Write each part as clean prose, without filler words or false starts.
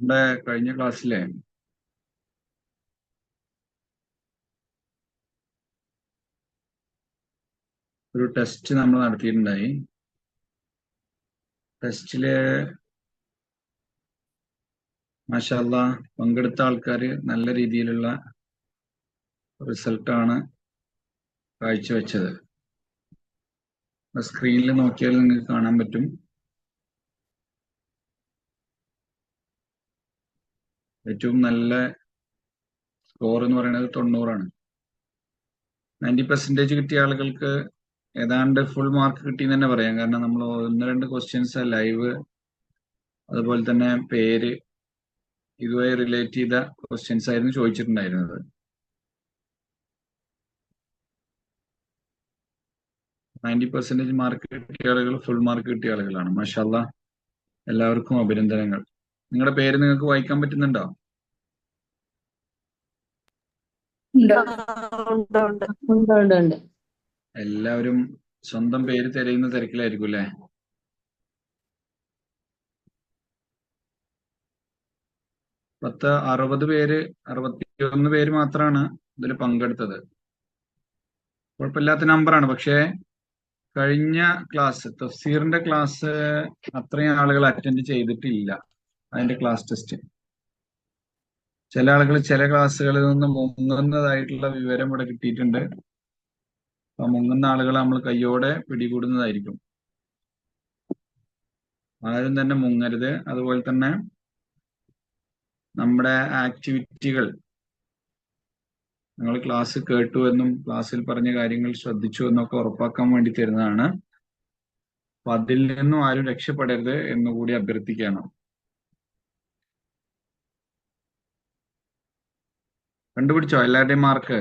നമ്മുടെ കഴിഞ്ഞ ക്ലാസ്സിലെ ഒരു ടെസ്റ്റ് നമ്മൾ നടത്തിയിട്ടുണ്ടായി. ടെസ്റ്റില് മാഷാ അല്ലാഹ് പങ്കെടുത്ത ആൾക്കാർ നല്ല രീതിയിലുള്ള റിസൾട്ടാണ് കാഴ്ചവെച്ചത്. സ്ക്രീനിൽ നോക്കിയാൽ നിങ്ങൾക്ക് കാണാൻ പറ്റും. ഏറ്റവും നല്ല സ്കോർ എന്ന് പറയുന്നത് 90ആണ്. 90% കിട്ടിയ ആളുകൾക്ക് ഏതാണ്ട് ഫുൾ മാർക്ക് കിട്ടിയെന്ന് തന്നെ പറയാം. കാരണം നമ്മൾ 1-2 ക്വസ്റ്റ്യൻസ് ലൈവ്, അതുപോലെ തന്നെ പേര്, ഇതുമായി റിലേറ്റ് ചെയ്ത ക്വസ്റ്റ്യൻസ് ആയിരുന്നു ചോദിച്ചിട്ടുണ്ടായിരുന്നത്. 90% മാർക്ക് കിട്ടിയ ആളുകൾ ഫുൾ മാർക്ക് കിട്ടിയ ആളുകളാണ്. മാഷാ അല്ലാഹ്, എല്ലാവർക്കും അഭിനന്ദനങ്ങൾ. നിങ്ങളുടെ പേര് നിങ്ങൾക്ക് വായിക്കാൻ പറ്റുന്നുണ്ടോ? ഉണ്ട്. എല്ലാവരും സ്വന്തം പേര് തിരയുന്ന തിരക്കിലായിരിക്കും അല്ലേ? പത്ത് 61 പേര് മാത്രമാണ് ഇതിൽ പങ്കെടുത്തത്. കുഴപ്പമില്ലാത്ത നമ്പറാണ്. പക്ഷേ കഴിഞ്ഞ ക്ലാസ് തഫ്സീറിന്റെ ക്ലാസ് അത്രയും ആളുകൾ അറ്റൻഡ് ചെയ്തിട്ടില്ല. അതിന്റെ ക്ലാസ് ടെസ്റ്റ് ചില ആളുകൾ ചില ക്ലാസ്സുകളിൽ നിന്ന് മുങ്ങുന്നതായിട്ടുള്ള വിവരം ഇവിടെ കിട്ടിയിട്ടുണ്ട്. അപ്പൊ മുങ്ങുന്ന ആളുകളെ നമ്മൾ കയ്യോടെ പിടികൂടുന്നതായിരിക്കും. ആരും തന്നെ മുങ്ങരുത്. അതുപോലെ തന്നെ നമ്മുടെ ആക്ടിവിറ്റികൾ നിങ്ങൾ ക്ലാസ് കേട്ടു എന്നും ക്ലാസ്സിൽ പറഞ്ഞ കാര്യങ്ങൾ ശ്രദ്ധിച്ചു എന്നൊക്കെ ഉറപ്പാക്കാൻ വേണ്ടി തരുന്നതാണ്. അപ്പൊ അതിൽ നിന്നും ആരും രക്ഷപ്പെടരുത് എന്നുകൂടി അഭ്യർത്ഥിക്കുകയാണ്. കണ്ടുപിടിച്ചോ എല്ലാവരുടെയും മാർക്ക്?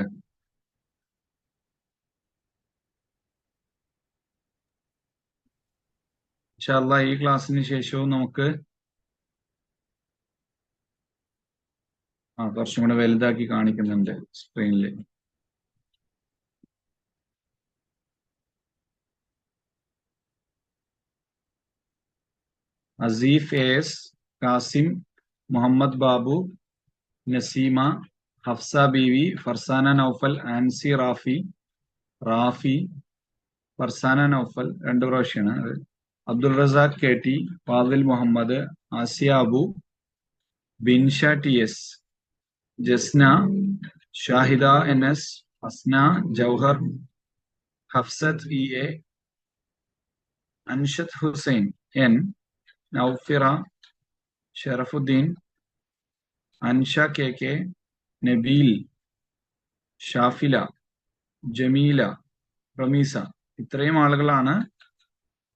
ഇൻഷാ അല്ലാഹ് ഈ ക്ലാസ്സിന് ശേഷവും നമുക്ക് കുറച്ചും കൂടെ വലുതാക്കി കാണിക്കുന്നുണ്ട് സ്ക്രീനിൽ. അസീഫ് എസ്, കാസിം, മുഹമ്മദ് ബാബു, നസീമ, ഹഫ്സ ബീവി, ഫർസാന നൗഫൽ, ആൻസി റാഫി, ഫർസാന നൗഫൽ 2 പ്രാവശ്യമാണ് അത്. Abdul Razak K T, Fadil Muhammad, Asiya Abu, Binsha T S, Jasna, Shahida N S, Hasna, Jouhar, Hafsath E A, Anshad Hussain N, Naufira, Sharafuddin, Ansha K K, Nabeel, Shafila, Jameela, Ramees. ഇത്രയും ആളുകളാണ്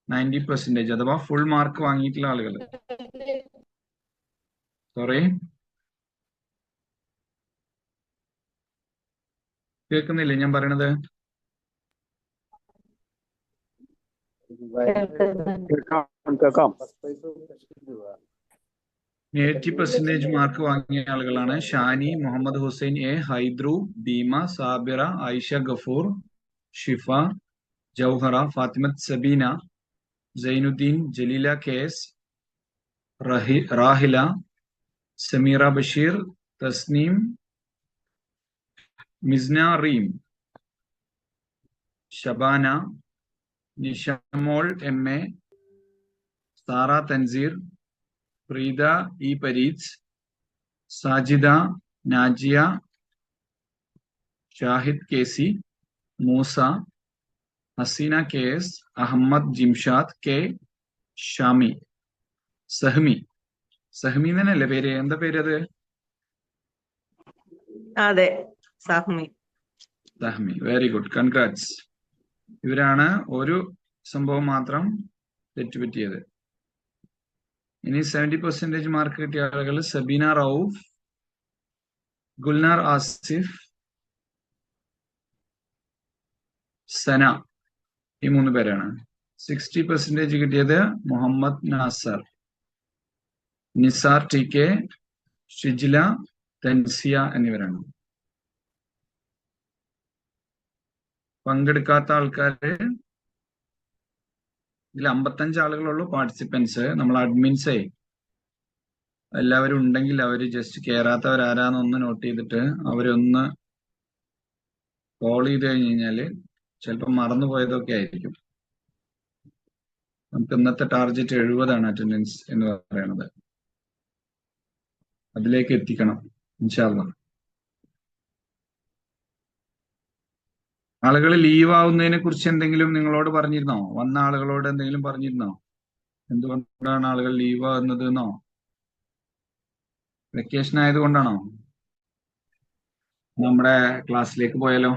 90% അഥവാ ഫുൾ മാർക്ക് വാങ്ങിയിട്ടുള്ള ആളുകൾ. സോറി, കേൾക്കുന്നില്ലേ ഞാൻ പറയണത്? 80% മാർക്ക് വാങ്ങിയ ആളുകളാണ് ഷാനി, മുഹമ്മദ് ഹുസൈൻ എ, ഹൈദ്രു, ദീമ, സാബിറ, ആയിഷ ഗഫൂർ, ഷിഫ, ജൗഹറ, ഫാത്തിമത്ത് സബീന, സൈനുദ്ദീൻ, ജലീല കേസ്, Rahila, Sameera Basheer, Tasneem, Misna Reem, Shabana, Nishamol M A, Sara Tanseer, Preetha E Pareeth, Sajida, Najiya, Shahid K C, Moosa, Haseena K S, Ahammed Jimshad K, Shami, Sahmi തന്നെയല്ലേ പേര്? എന്താ പേര് അത്? അതെ, സഹ്മി. Very good, congrats. ഇവരാണ് ഒരു സംഭവം മാത്രം തെറ്റുപറ്റിയത്. ഇനി 70% മാർക്ക് കിട്ടിയ ആളുകൾ സബീന റൌഫ്, ഗുൽനാർ ആസിഫ്, സന, ഈ 3 പേരാണ്. 60% കിട്ടിയത് മുഹമ്മദ് നാസർ, നിസാർ ടി കെ, ഷിജില, തൻസിയ എന്നിവരാണ്. പങ്കെടുക്കാത്ത ആൾക്കാര് ഇതിൽ 55 ആളുകളുള്ളൂ പാർട്ടിസിപ്പൻസ്. നമ്മൾ അഡ്മിൻസേ എല്ലാവരും ഉണ്ടെങ്കിൽ അവര് ജസ്റ്റ് കേറാത്തവരാരാന്നൊന്ന് നോട്ട് ചെയ്തിട്ട് അവരൊന്ന് കോൾ ചെയ്ത് കഴിഞ്ഞ് കഴിഞ്ഞാല് ചിലപ്പോൾ മറന്നു പോയതൊക്കെ ആയിരിക്കും. നമുക്ക് ഇന്നത്തെ ടാർഗറ്റ് 70 അറ്റൻഡൻസ് എന്ന് പറയുന്നത്. അതിലേക്ക് എത്തിക്കണം ഇൻഷാ അല്ലാഹ്. ആളുകൾ ലീവ് ആവുന്നതിനെ കുറിച്ച് എന്തെങ്കിലും നിങ്ങളോട് പറഞ്ഞിരുന്നോ? വന്ന ആളുകളോട് എന്തെങ്കിലും പറഞ്ഞിരുന്നോ? എന്തുകൊണ്ടാണ് ആളുകൾ ലീവ് ആകുന്നത് എന്നോ? വെക്കേഷൻ ആയതുകൊണ്ടാണോ? നമ്മുടെ ക്ലാസ്സിലേക്ക് പോയാലോ?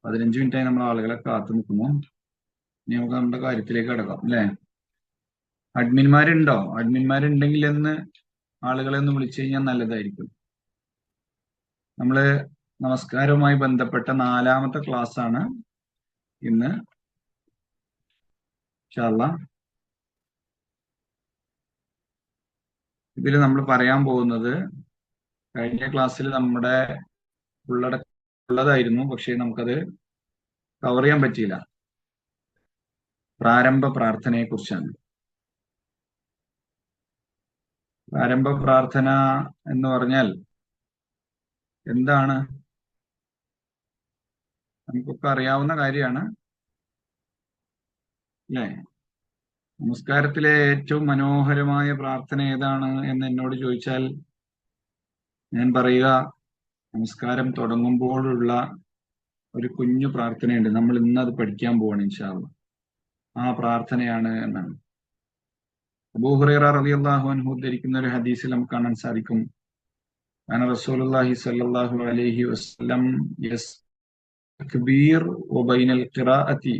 15 മിനിറ്റായി നമ്മൾ ആളുകളെ കാത്തു നിൽക്കുന്നു. ഇനി നമുക്ക് നമ്മുടെ കാര്യത്തിലേക്ക് കിടക്കാം അല്ലേ? അഡ്മിന്മാരുണ്ടെങ്കിൽ എന്ന് ആളുകളെ ഒന്ന് വിളിച്ചു കഴിഞ്ഞാൽ നല്ലതായിരിക്കും. നമ്മള് നമസ്കാരവുമായി ബന്ധപ്പെട്ട 4ാമത്തെ ക്ലാസ് ആണ് ഇന്ന് ഇൻഷാ അല്ലാഹ്. ഇതിൽ നമ്മൾ പറയാൻ പോകുന്നത് കഴിഞ്ഞ ക്ലാസ്സിൽ നമ്മുടെ ഉള്ളതായിരുന്നു, പക്ഷെ നമുക്കത് കവർ ചെയ്യാൻ പറ്റിയില്ല. പ്രാരംഭ പ്രാർത്ഥനയെ കുറിച്ചാണ്. പ്രാരംഭ പ്രാർത്ഥന എന്ന് പറഞ്ഞാൽ എന്താണ്? നമുക്കൊക്കെ അറിയാവുന്ന കാര്യമാണ് അല്ലേ? നമസ്കാരത്തിലെ ഏറ്റവും മനോഹരമായ പ്രാർത്ഥന ഏതാണ് എന്ന് എന്നോട് ചോദിച്ചാൽ ഞാൻ പറയുക, നമസ്കാരം തുടങ്ങുമ്പോഴുള്ള ഒരു കുഞ്ഞു പ്രാർത്ഥനയുണ്ട്. നമ്മൾ ഇന്ന് അത് പഠിക്കാൻ പോവാണ് ഇൻഷാ അല്ലാഹ്. ആ പ്രാർത്ഥനയാണ് എന്നാണ്. അബൂ ഹുറൈറ റളിയല്ലാഹു അൻഹു ഉദ്ധരിക്കുന്ന ഒരു ഹദീസിൽ നമുക്ക് കാണാൻ സാധിക്കും, അന റസൂലുള്ളാഹി സ്വല്ലല്ലാഹു അലൈഹി വസല്ലം യസ്തക്ബീർ വബൈനൽ ഖിറാഅത്തി,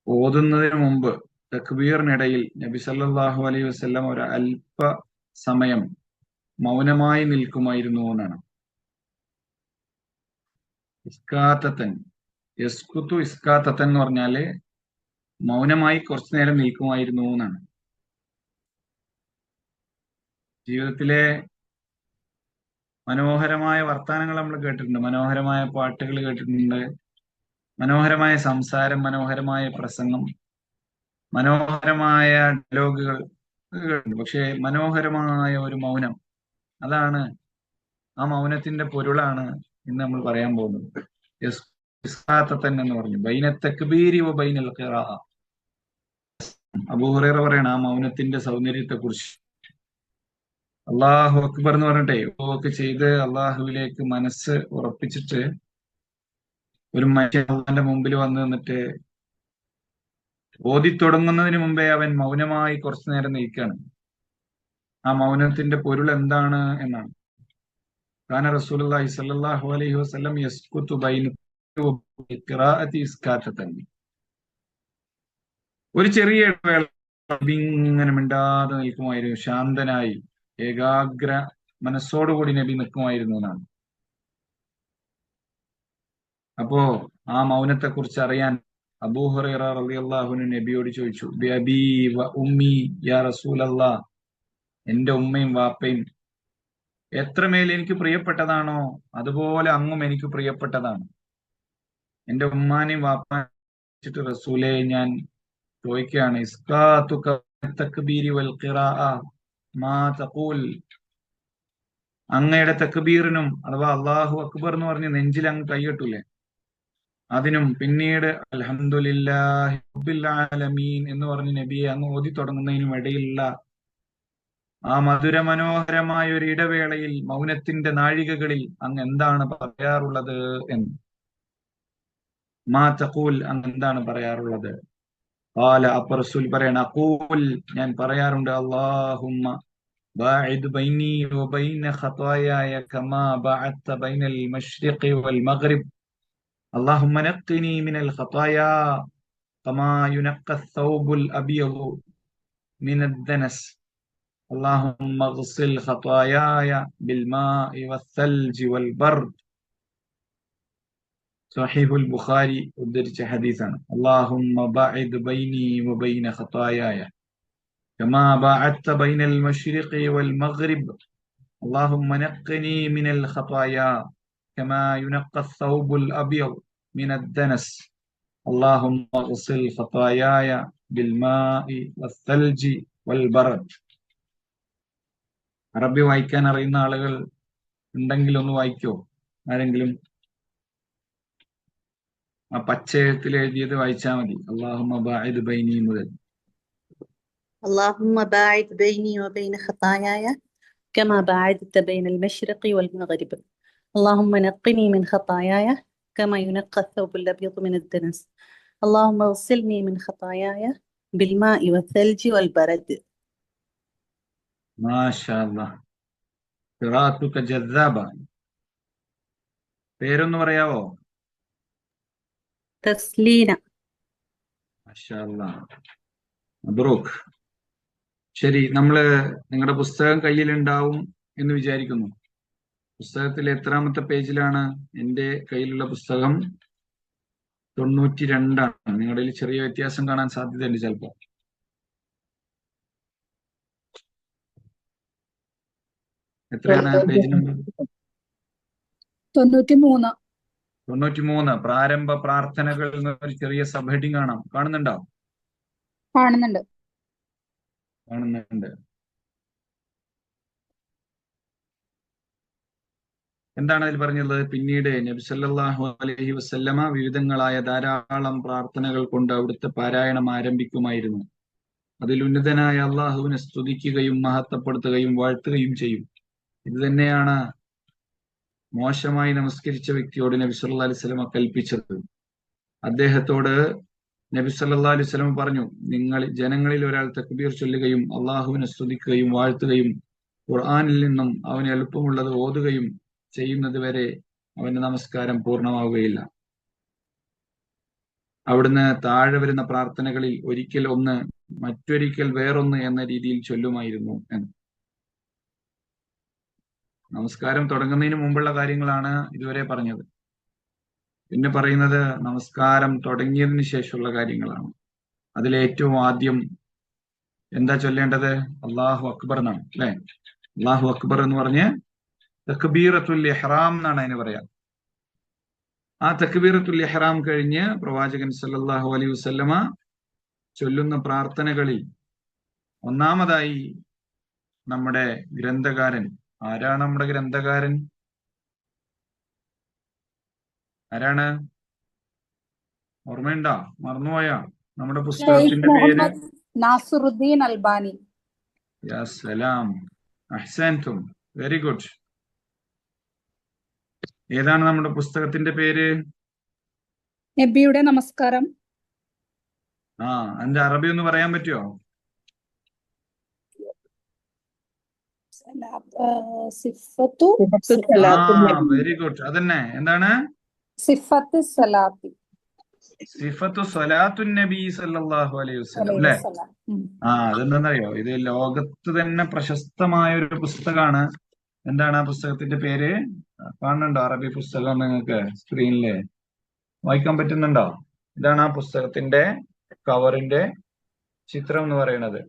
ഓതുന്നതിന് മുമ്പ് തക്ബീറിനിടയിൽ നബി സല്ലല്ലാഹു അലൈഹി വസല്ലം ഒരു അല്പ സമയം മൗനമായി നിൽക്കുമായിരുന്നു എന്നാണ്. ഇസ്കാത്തൻ, യസ്കുത്തു ഇസ്കാത്തൻ എന്ന് പറഞ്ഞാല് മൗനമായി കുറച്ചു നേരം നിൽക്കുമായിരുന്നു എന്നാണ്. ജീവിതത്തിലെ മനോഹരമായ വർത്താനങ്ങൾ നമ്മൾ കേട്ടിട്ടുണ്ട്, മനോഹരമായ പാട്ടുകൾ കേട്ടിട്ടുണ്ട്, മനോഹരമായ സംസാരം, മനോഹരമായ പ്രസംഗം, മനോഹരമായ ഡയലോഗുകൾ കേട്ടിട്ടുണ്ട്. പക്ഷെ മനോഹരമായ ഒരു മൗനം, അതാണ്, ആ മൗനത്തിന്റെ പൊരുളാണ് ഇന്ന് നമ്മൾ പറയാൻ പോകുന്നത്. ഇസ്കാത്തൻ എന്ന് പറഞ്ഞു, ബൈന തക്ബീരി വ ബൈനൽ ഖിറാഅ. അബൂ ഹുറൈറ പറയണ ആ മൗനത്തിന്റെ സൗന്ദര്യത്തെ കുറിച്ച്. അള്ളാഹു അക്ബർ എന്ന് പറഞ്ഞിട്ടേ ഒക്കെ ചെയ്ത് അള്ളാഹുവിലേക്ക് മനസ്സ് ഉറപ്പിച്ചിട്ട് ഒരു മനുഷ്യൻ അള്ളാന്റെ മുമ്പിൽ വന്നു നിന്നിട്ട് ഓതി തുടങ്ങുന്നതിന് മുമ്പേ അവൻ മൗനമായി കുറച്ചു നേരം നിൽക്കുകയാണ്. ആ മൗനത്തിന്റെ പൊരുൾ എന്താണ് എന്നാണ്. കാന റസൂലുള്ളാഹി സ്വല്ലല്ലാഹു അലൈഹി വസല്ലം യസ്കുതു ബൈന ഖിറാഅത്തി ഇസ്കാത്തൻ. ഒരു ചെറിയ ഇടവേള ഇങ്ങനെ മിണ്ടാതെ നിൽക്കുമായിരുന്നു, ശാന്തനായി ഏകാഗ്ര മനസ്സോടുകൂടി നബി നിൽക്കുമായിരുന്നു എന്നാണ്. അപ്പോ ആ മൗനത്തെ കുറിച്ച് അറിയാൻ അബൂ ഹുറൈറ റളിയല്ലാഹു അൻഹു നബിയോട് ചോദിച്ചു, ബിഅബീ വ ഉമ്മി യാ റസൂലല്ലാഹ്, എന്റെ ഉമ്മയും വാപ്പയും എത്രമേൽ എനിക്ക് പ്രിയപ്പെട്ടതാണോ അതുപോലെ അങ്ങും എനിക്ക് പ്രിയപ്പെട്ടതാണ്. എന്റെ ഉമ്മാനെയും വാപ്പാനെയും റസൂലേ ഞാൻ ചോദിക്കുകയാണ്, ഇസ്കാതുക തക്ബീരി വൽ ഖിറാഅ മാ തഖൂൽ, അങ്ങയുടെ തക്ബീറിനും അഥവാ അല്ലാഹു അക്ബർ എന്ന് പറഞ്ഞ് നെഞ്ചിൽ അങ്ങ് കൈകെട്ടൂലേ, അതിനും പിന്നീട് അൽഹംദുലില്ലാഹി റബ്ബിൽ ആലമീൻ എന്ന് പറഞ്ഞ് നബിയെ അങ്ങ് ഓതി തുടങ്ങുന്നതിനും ഇടയിലുള്ള ആ മധുര മനോഹരമായ ഒരു ഇടവേളയിൽ, മൗനത്തിന്റെ നാഴികകളിൽ അങ്ങ് എന്താണ് പറയാറുള്ളത് എന്ന്. മാ തഖൂൽ, അങ്ങ് എന്താണ് പറയാറുള്ളത്? ഖാല, അപ്പൊ റസൂൽ പറയണ, അഖൂൽ, ഞാൻ പറയാറുണ്ട്, അല്ലാഹുമ്മ ബാഇദ് ബൈനി വബൈന ഖതായായ കമാ ബഅദ്ത ബൈനൽ മശ്രിഖി വൽ മഗ്രിബ്, അല്ലാഹുമ്മ നഖ്നി മിനൽ ഖതായാ കമാ യുനഖ്ഖ അസ്സൗബുൽ അബിയദു മിനദ് ദനസ്, اللهم اغسل خطاياي بالماء والثلج والبرد. സഹീഹുൽ ബുഖാരി ഉദ്ധരിച്ച ഹദീസാണ്. اللهم باعد بيني وبين خطاياي كما باعدت بين المشرق والمغرب اللهم نقني من الخطايا كما ينقى الثوب الأبيض من الدنس اللهم اغسل خطاياي بالماء والثلج والبرد. അറബി വായിക്കാൻ അറിയുന്ന ആളുകൾ ഉണ്ടെങ്കിൽ ഒന്ന് വായിക്കോ? ആരെങ്കിലും ആ പച്ച എഴുത്തിൽ എഴുതിയത് വായിച്ചാൽ മതി. അല്ലാഹുമ്മ ബാഇദ് ബൈനി മുതൽ. اللهم باعد بيني وبين خطاياي كما باعدت بين المشرق والمغرب. اللهم نقني من خطاياي كما ينقى الثوب الأبيض من الدنس. اللهم اغسلني من خطاياي بالماء والثلج والبرد. മാഷാ അല്ലാഹ്. ഖിറാഅത്തുക ജദ്ദാബ. പേരൊന്ന് പറയാവോ? تسلينا. മാഷാ അല്ലാഹ്. മബ്റൂക്ക്. ശരി, നിങ്ങളുടെ പുസ്തകം കയ്യിലുണ്ടാവും എന്ന് വിചാരിക്കുന്നു. പുസ്തകത്തിൽ എത്രാമത്തെ പേജിലാണ്? എൻ്റെ കയ്യിലുള്ള പുസ്തകം 92ആണ്. നിങ്ങളുടെ ചെറിയ വ്യത്യാസം കാണാൻ സാധ്യതയുണ്ട് ചിലപ്പോ. എത്രയാണ് പേജ് നമ്പർ? 93. 93. പ്രാരംഭ പ്രാർത്ഥനകൾ എന്നൊരു ചെറിയ സബ് ഹെഡിങ് കാണുന്നുണ്ടോ? കാണുന്നുണ്ട്. എന്താണ് അതിൽ പറഞ്ഞത്? പിന്നീട് നബി സല്ലല്ലാഹു അലൈഹി വസല്ലമ വിവിധങ്ങളായ ധാരാളം പ്രാർത്ഥനകൾ കൊണ്ട് അവിടുത്തെ പാരായണം ആരംഭിക്കുമായിരുന്നു. അതിൽ ഉന്നതനായ അള്ളാഹുവിനെ സ്തുതിക്കുകയും മഹത്വപ്പെടുത്തുകയും വാഴ്ത്തുകയും ചെയ്യും. ഇത് തന്നെയാണ് മോശമായി നമസ്കരിച്ച വ്യക്തിയോട് നബി സല്ലല്ലാഹു അലൈഹി വസല്ലമ കൽപ്പിച്ചത്. അദ്ദേഹത്തോട് നബി സല്ലല്ലാഹു അലൈഹി വസല്ലമ പറഞ്ഞു, ജനങ്ങളിൽ ഒരാൾ തക്ബീർ ചൊല്ലുകയും അള്ളാഹുവിനെ സ്തുതിക്കുകയും വാഴ്ത്തുകയും ഖുർആനിൽ നിന്നും അവന് എളുപ്പമുള്ളത് ഓതുകയും ചെയ്യുന്നത് വരെ അവന്റെ നമസ്കാരം പൂർണ്ണമാവുകയില്ല. അവിടുന്ന് താഴെ വരുന്ന പ്രാർത്ഥനകളിൽ ഒരിക്കൽ ഒന്ന് മറ്റൊരിക്കൽ വേറൊന്ന് എന്ന രീതിയിൽ ചൊല്ലുമായിരുന്നു എന്ന്. നമസ്കാരം തുടങ്ങുന്നതിന് മുമ്പുള്ള കാര്യങ്ങളാണ് ഇതുവരെ പറഞ്ഞത്. പിന്നെ പറയുന്നത് നമസ്കാരം തുടങ്ങിയതിന് ശേഷമുള്ള കാര്യങ്ങളാണ്. അതിലേറ്റവും ആദ്യം എന്താ ചൊല്ലേണ്ടത്? അല്ലാഹു അക്ബർ എന്നാണ്, അല്ലെ? അല്ലാഹു അക്ബർ എന്ന് പറഞ്ഞ് തക്ബീറത്തുൽ ഇഹ്റാം എന്നാണ് അതിന് പറയാ. ആ തക്ബീറത്തുൽ ഇഹ്റാം കഴിഞ്ഞ് പ്രവാചകൻ സല്ലല്ലാഹു അലൈഹി വസല്ലമ ചൊല്ലുന്ന പ്രാർത്ഥനകളിൽ ഒന്നാമതായി നമ്മുടെ ഗ്രന്ഥകാരൻ, ആരാണ് നമ്മുടെ ഗ്രന്ഥകാരൻ? ആരാണ്? ഓർമ്മയുണ്ടോ? മറന്നുപോയാ? നമ്മുടെ പുസ്തകത്തിന്റെ പേര് നാസിറുദ്ദീൻ അൽബാനി. യാ സലാം, അഹ്സൻതും, വെരി ഗുഡ്. ഏതാണ് നമ്മുടെ പുസ്തകത്തിന്റെ പേര്? നബിയുടെ നമസ്കാരം. അതിന്റെ അറബി ഒന്ന് പറയാൻ പറ്റുമോ? Very good. അതന്നെ, എന്താണ്? സിഫത്ത് സലാത്തി. സിഫത്തു സ്വലാത്തുൻ നബി സല്ലല്ലാഹു അലൈഹി വസല്ലം, അല്ലെ? അതെന്താണെന്നറിയോ? ഇത് ലോകത്ത് തന്നെ പ്രശസ്തമായ ഒരു പുസ്തകമാണ്. എന്താണ് ആ പുസ്തകത്തിന്റെ പേര്? കാണുന്നുണ്ടോ? അറബി പുസ്തകം നിങ്ങൾക്ക് സ്ക്രീനില് വായിക്കാൻ പറ്റുന്നുണ്ടോ? ഇതാണ് ആ പുസ്തകത്തിന്റെ കവറിന്റെ ചിത്രം എന്ന് പറയുന്നത്.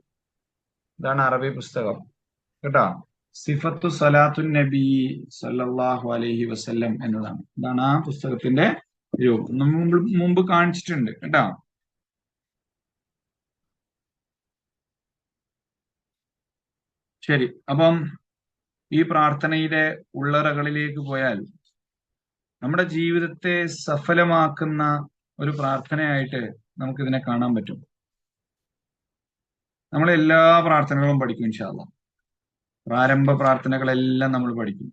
ഇതാണ് അറബി പുസ്തകം കേട്ടോ. സിഫത്തു സലാത്തുൻ നബി സല്ലല്ലാഹു അലൈഹി വസല്ലം എന്നതാണ്. ഇതാണ് ആ പുസ്തകത്തിന്റെ രൂപം. മുമ്പ് കാണിച്ചിട്ടുണ്ട് കേട്ടോ. ശരി, അപ്പം ഈ പ്രാർത്ഥനയുടെ ഉള്ളറകളിലേക്ക് പോയാൽ നമ്മുടെ ജീവിതത്തെ സഫലമാക്കുന്ന ഒരു പ്രാർത്ഥനയായിട്ട് നമുക്കിതിനെ കാണാൻ പറ്റും. നമ്മൾ എല്ലാ പ്രാർത്ഥനകളും പഠിക്കും ഇൻഷാ അല്ലാഹ്. പ്രാരംഭ പ്രാർത്ഥനകളെല്ലാം നമ്മൾ പഠിക്കും.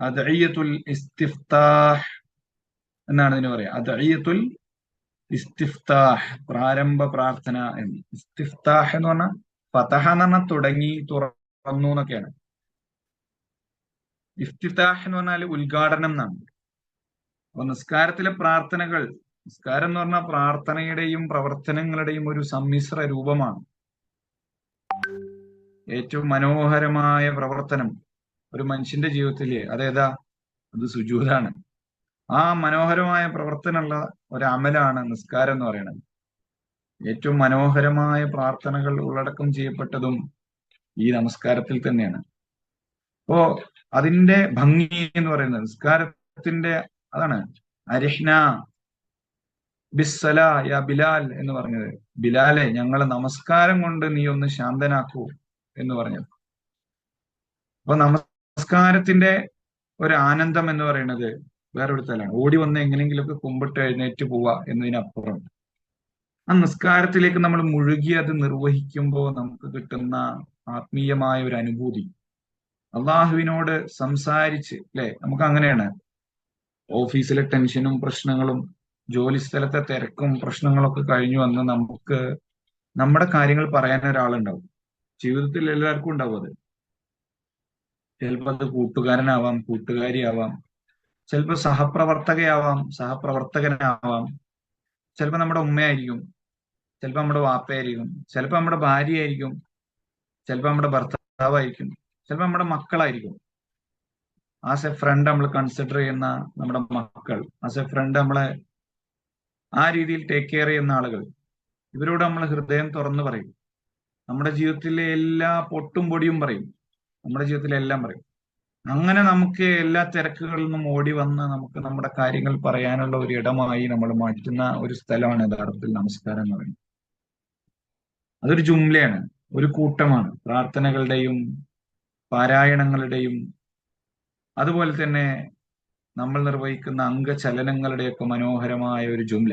അദ്ഇയത്തുൽ ഇസ്തിഫ്താഹ് എന്നാണ് ഇതിന് പറയാ. അദ്ഇയത്തുൽ ഇസ്തിഫ്താഹ്, പ്രാരംഭ പ്രാർത്ഥന എന്ന്. ഇസ്തിഫ്താഹ് എന്ന് പറഞ്ഞാൽ ഫതഹ എന്ന് പറഞ്ഞാൽ തുടങ്ങി, തുറന്നു എന്നൊക്കെയാണ്. ഇഫ്തിതാഹ് എന്ന് പറഞ്ഞാൽ ഉദ്ഘാടനം എന്നാണ്. അപ്പൊ നിസ്കാരത്തിലെ പ്രാർത്ഥനകൾ, നിസ്കാരം എന്ന് പറഞ്ഞാൽ പ്രാർത്ഥനയുടെയും പ്രവർത്തനങ്ങളുടെയും ഒരു സമ്മിശ്ര രൂപമാണ്. ഏറ്റവും മനോഹരമായ പ്രവർത്തനം ഒരു മനുഷ്യന്റെ ജീവിതത്തില് അതേതാ? അത് സുജൂദാണ്. ആ മനോഹരമായ പ്രവർത്തനമുള്ള ഒരു അമലാണ് നിസ്കാരം എന്ന് പറയുന്നത്. ഏറ്റവും മനോഹരമായ പ്രാർത്ഥനകൾ ഉള്ളടക്കം ചെയ്യപ്പെട്ടതും ഈ നമസ്കാരത്തിൽ തന്നെയാണ്. അപ്പോ അതിന്റെ ഭംഗി എന്ന് പറയുന്നത് നിസ്കാരത്തിന്റെ അതാണ്. അരിഹ്ന, ബിസ്സലാ യാ ബിലാൽ എന്ന് പറഞ്ഞത്. ബിലാലെ, ഞങ്ങളെ നമസ്കാരം കൊണ്ട് നീ ഒന്ന് ശാന്തനാക്കൂ എന്ന് പറഞ്ഞത്. അപ്പൊ നമസ്കാരത്തിന്റെ ഒരു ആനന്ദം എന്ന് പറയുന്നത് വേറൊരു തലാണ്. ഓടി വന്ന് എങ്ങനെയെങ്കിലുമൊക്കെ കുമ്പിട്ട് എഴുന്നേറ്റ് പോവുക എന്നതിനപ്പുറം ആ നിസ്കാരത്തിലേക്ക് നമ്മൾ മുഴുകി അത് നിർവഹിക്കുമ്പോൾ നമുക്ക് കിട്ടുന്ന ആത്മീയമായ ഒരു അനുഭൂതി, അള്ളാഹുവിനോട് സംസാരിച്ച്, അല്ലെ? നമുക്ക് അങ്ങനെയാണ്. ഓഫീസിലെ ടെൻഷനും പ്രശ്നങ്ങളും ജോലി സ്ഥലത്തെ തിരക്കും പ്രശ്നങ്ങളൊക്കെ കഴിഞ്ഞു വന്ന് നമുക്ക് നമ്മുടെ കാര്യങ്ങൾ പറയാൻ ഒരാളുണ്ടാവും. ജീവിതത്തിൽ എല്ലാവർക്കും ഉണ്ടാവും അത്. ചിലപ്പോൾ അത് കൂട്ടുകാരനാവാം, കൂട്ടുകാരിയാവാം, ചിലപ്പോൾ സഹപ്രവർത്തകയാവാം, സഹപ്രവർത്തകനാവാം, ചിലപ്പോൾ നമ്മുടെ ഉമ്മയായിരിക്കും, ചിലപ്പോൾ നമ്മുടെ വാപ്പയായിരിക്കും, ചിലപ്പോൾ നമ്മുടെ ഭാര്യയായിരിക്കും, ചിലപ്പോൾ നമ്മുടെ ഭർത്താവായിരിക്കും, ചിലപ്പോൾ നമ്മുടെ മക്കളായിരിക്കും. ആസ് എ ഫ്രണ്ട് നമ്മൾ കൺസിഡർ ചെയ്യുന്ന നമ്മുടെ മക്കൾ, ആസ് എ ഫ്രണ്ട് നമ്മളെ ആ രീതിയിൽ ടേക്ക് കെയർ ചെയ്യുന്ന ആളുകൾ, ഇവരോട് നമ്മൾ ഹൃദയം തുറന്നു പറയും. നമ്മുടെ ജീവിതത്തിലെ എല്ലാ പൊട്ടും പൊടിയും പറയും, നമ്മുടെ ജീവിതത്തിലെ എല്ലാം പറയും. അങ്ങനെ നമുക്ക് എല്ലാ തിരക്കുകളിൽ നിന്നും ഓടി വന്ന് നമുക്ക് നമ്മുടെ കാര്യങ്ങൾ പറയാനുള്ള ഒരു ഇടമായി നമ്മൾ മാറ്റുന്ന ഒരു സ്ഥലമാണ് യഥാർത്ഥത്തിൽ നമസ്കാരം എന്ന് പറയുന്നത്. അതൊരു ജുംലയാണ്, ഒരു കൂട്ടമാണ് പ്രാർത്ഥനകളുടെയും പാരായണങ്ങളുടെയും അതുപോലെ തന്നെ നമ്മൾ നിർവഹിക്കുന്ന അംഗചലനങ്ങളുടെയൊക്കെ മനോഹരമായ ഒരു ജുംല.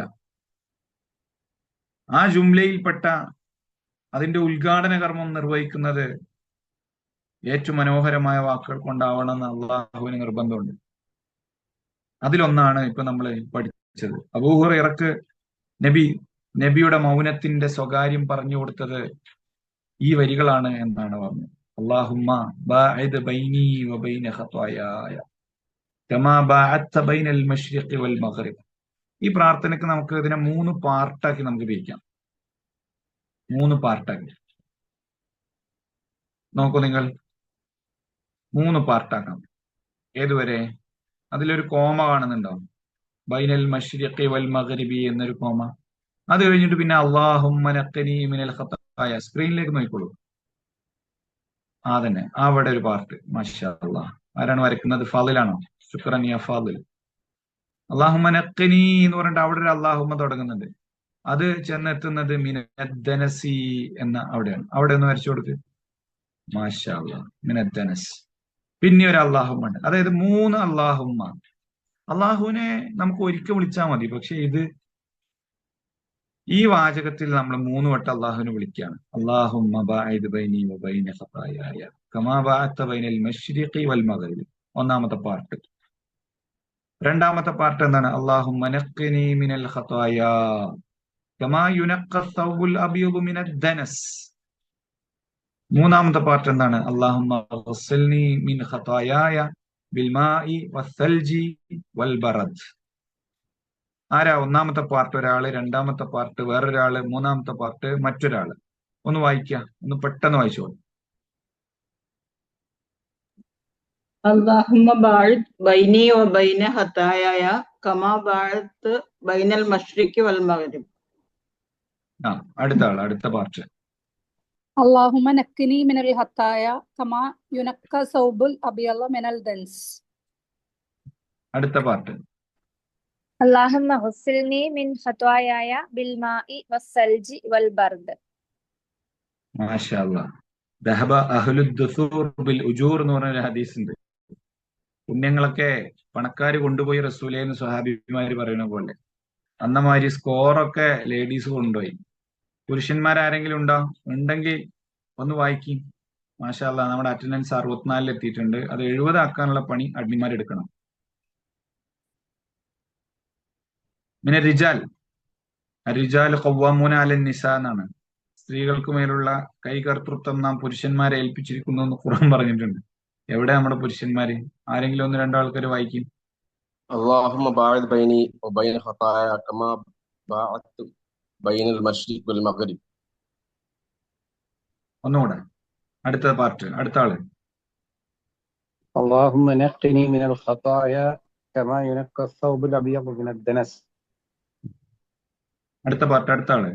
ആ ജുംലയിൽപ്പെട്ട അതിന്റെ ഉദ്ഘാടന കർമ്മം നിർവഹിക്കുന്നത് ഏറ്റവും മനോഹരമായ വാക്കുകൾ കൊണ്ടാവണമെന്ന് അള്ളാഹുവിന് നിർബന്ധമുണ്ട്. അതിലൊന്നാണ് ഇപ്പൊ നമ്മൾ പഠിച്ചത്. അബൂ ഹുറൈറക്ക് നബിയുടെ മൗനത്തിന്റെ സ്വകാര്യം പറഞ്ഞു കൊടുത്തത് ഈ വരികളാണ് എന്നാണ് പറഞ്ഞത്. അല്ലാഹുമ്മ ബാഇദ് ബൈനി വബൈന ഖതായായ കമാ ബഅദ്ത ബൈനൽ മശ്രിഖി വൽ മഗ്രിബ്. ഈ പ്രാർത്ഥനയ്ക്ക് നമുക്ക് ഇതിനെ 3 പാർട്ടാക്കി നമുക്ക് പിരിക്കാം. 3 പാർട്ടാക്കി നോക്കൂ നിങ്ങൾ. 3 പാർട്ടാക്കാം. ഏതുവരെ? അതിലൊരു കോമ കാണുന്നുണ്ടോ? ബൈനൽ മശ്രിഖി വൽ മഗ്രിബി എന്നൊരു കോമ. അത് കഴിഞ്ഞിട്ട് പിന്നെ അല്ലാഹുമ്മ നഖ്നി മിനൽ ഖതായ. സ്ക്രീനിലേക്ക് നോക്കിക്കോളൂ. ആ തന്നെ, അവിടെ ഒരു പാർട്ട്. മാഷാ അല്ലാഹ്. ആരാണ് വരയ്ക്കുന്നത്? ഫാദിലാണോ? ശുക്രൻ യാ ഫാദിൽ. അല്ലാഹുമ്മ നഖ്നി എന്ന് പറഞ്ഞിട്ട് അവിടെ ഒരു അല്ലാഹുമ്മ തുടങ്ങുന്നുണ്ട്. അത് ചെന്നെത്തുന്നത് മിനദ്ദനസി എന്ന അവിടെയാണ്. അവിടെ ഒന്ന് വരച്ചു കൊടുക്ക്. മാഷാ അല്ലാഹ്. മിനദ്ദനസ്. പിന്നെ ഒരു അല്ലാഹുമ്മ ഉണ്ട്. അതായത് 3 അല്ലാഹുമ്മ. അള്ളാഹുവിനെ നമുക്ക് ഒരിക്കൽ വിളിച്ചാൽ മതി. പക്ഷെ ഈ വാചകത്തിൽ നമ്മൾ 3 വട്ടം അള്ളാഹുവിനെ വിളിക്കുകയാണ്. അല്ലാഹുമ്മ ബാഇദ് ബൈനി വബൈന ഖതായായ കമാ ബഅദ്ത ബൈനൽ മശ്രിഖി വൽ മഗ്രിബ്. ഒന്നാമത്തെ പാർട്ട്. രണ്ടാമത്തെ പാർട്ട് എന്താണ്? അല്ലാഹുമ്മ നഖ്നി മിനൽ ഖതായ കമാ യുനഖ്ഖ അസ്സൗബുൽ അബീദു മിനദ് ദനസ്. മൂന്നാമത്തെ പാർട്ട് എന്താണ്? അല്ലാഹുമ്മ ഗ്സിൽനി മിൻ ഖതായായ ബിൽമാഇ വസ്സൽജി വൽ ബറദ്. ആരാ? ഒന്നാമത്തെ പാർട്ട് ഒരാള്, രണ്ടാമത്തെ പാർട്ട് വേറൊരാള്, മൂന്നാമത്തെ പാർട്ട് മറ്റൊരാള്. ഒന്ന് വായിക്കുക, ഒന്ന് പെട്ടെന്ന് വായിച്ചോളൂ. اللهم باعد بيني وبين خطاياي كما باعدت بين المشرق والمغرب. അടുത്ത ആള്, അടുത്ത പാർട്ട്. اللهم نقني من الخطايا كما ينقى الثوب الأبيض من الدنس. അടുത്ത പാർട്ട്. اللهم غسلني من خطاياي بالماء والثلج والبرد. മാഷാ അല്ലാഹ്. ദഹബ അഹ്ലുദ് ദുസൂർ ബിൽ ഉജൂർ എന്ന് പറഞ്ഞ ഒരു ഹദീസ് ഉണ്ട്. പുണ്യങ്ങളൊക്കെ പണക്കാര് കൊണ്ടുപോയി റസൂലേ എന്ന് സ്വഹാബിമാര് പറയുന്ന പോലെ അന്നമാതിരി സ്കോറൊക്കെ ലേഡീസ് കൊണ്ടുപോയി. പുരുഷന്മാരാരെങ്കിലും ഉണ്ടോ? ഉണ്ടെങ്കിൽ ഒന്ന് വായിക്കും. മാഷാ അല്ലാഹ്. നമ്മുടെ അറ്റൻഡൻസ് 64 എത്തിയിട്ടുണ്ട്. അത് 70 ആക്കാനുള്ള പണി അഡ്മിമാരെടുക്കണം. പിന്നെ റിജാൽ ഖവ്വാമൂന അലൻ നിസാ എന്നാണ്. സ്ത്രീകൾക്ക് മേലുള്ള കൈകർത്തൃത്വം നാം പുരുഷന്മാരെ ഏൽപ്പിച്ചിരിക്കുന്നു എന്ന് ഖുർആൻ പറഞ്ഞിട്ടുണ്ട്. എവിടെ നമ്മുടെ പുരുഷന്മാര്? ആരെങ്കിലും 1-2 ആൾക്കാർ വായിക്കും. اللهم باعد بيني وبين خطاياي كما باعدت بين المشرق والمغرب. ഒന്നുകൂടെ. അടുത്ത പാർട്ട്, അടുത്ത ആള്. اللهم نقني من الخطايا كما ينقى الثوب الأبيض من الدنس. അടുത്ത പാർട്ട്, അടുത്ത ആള്.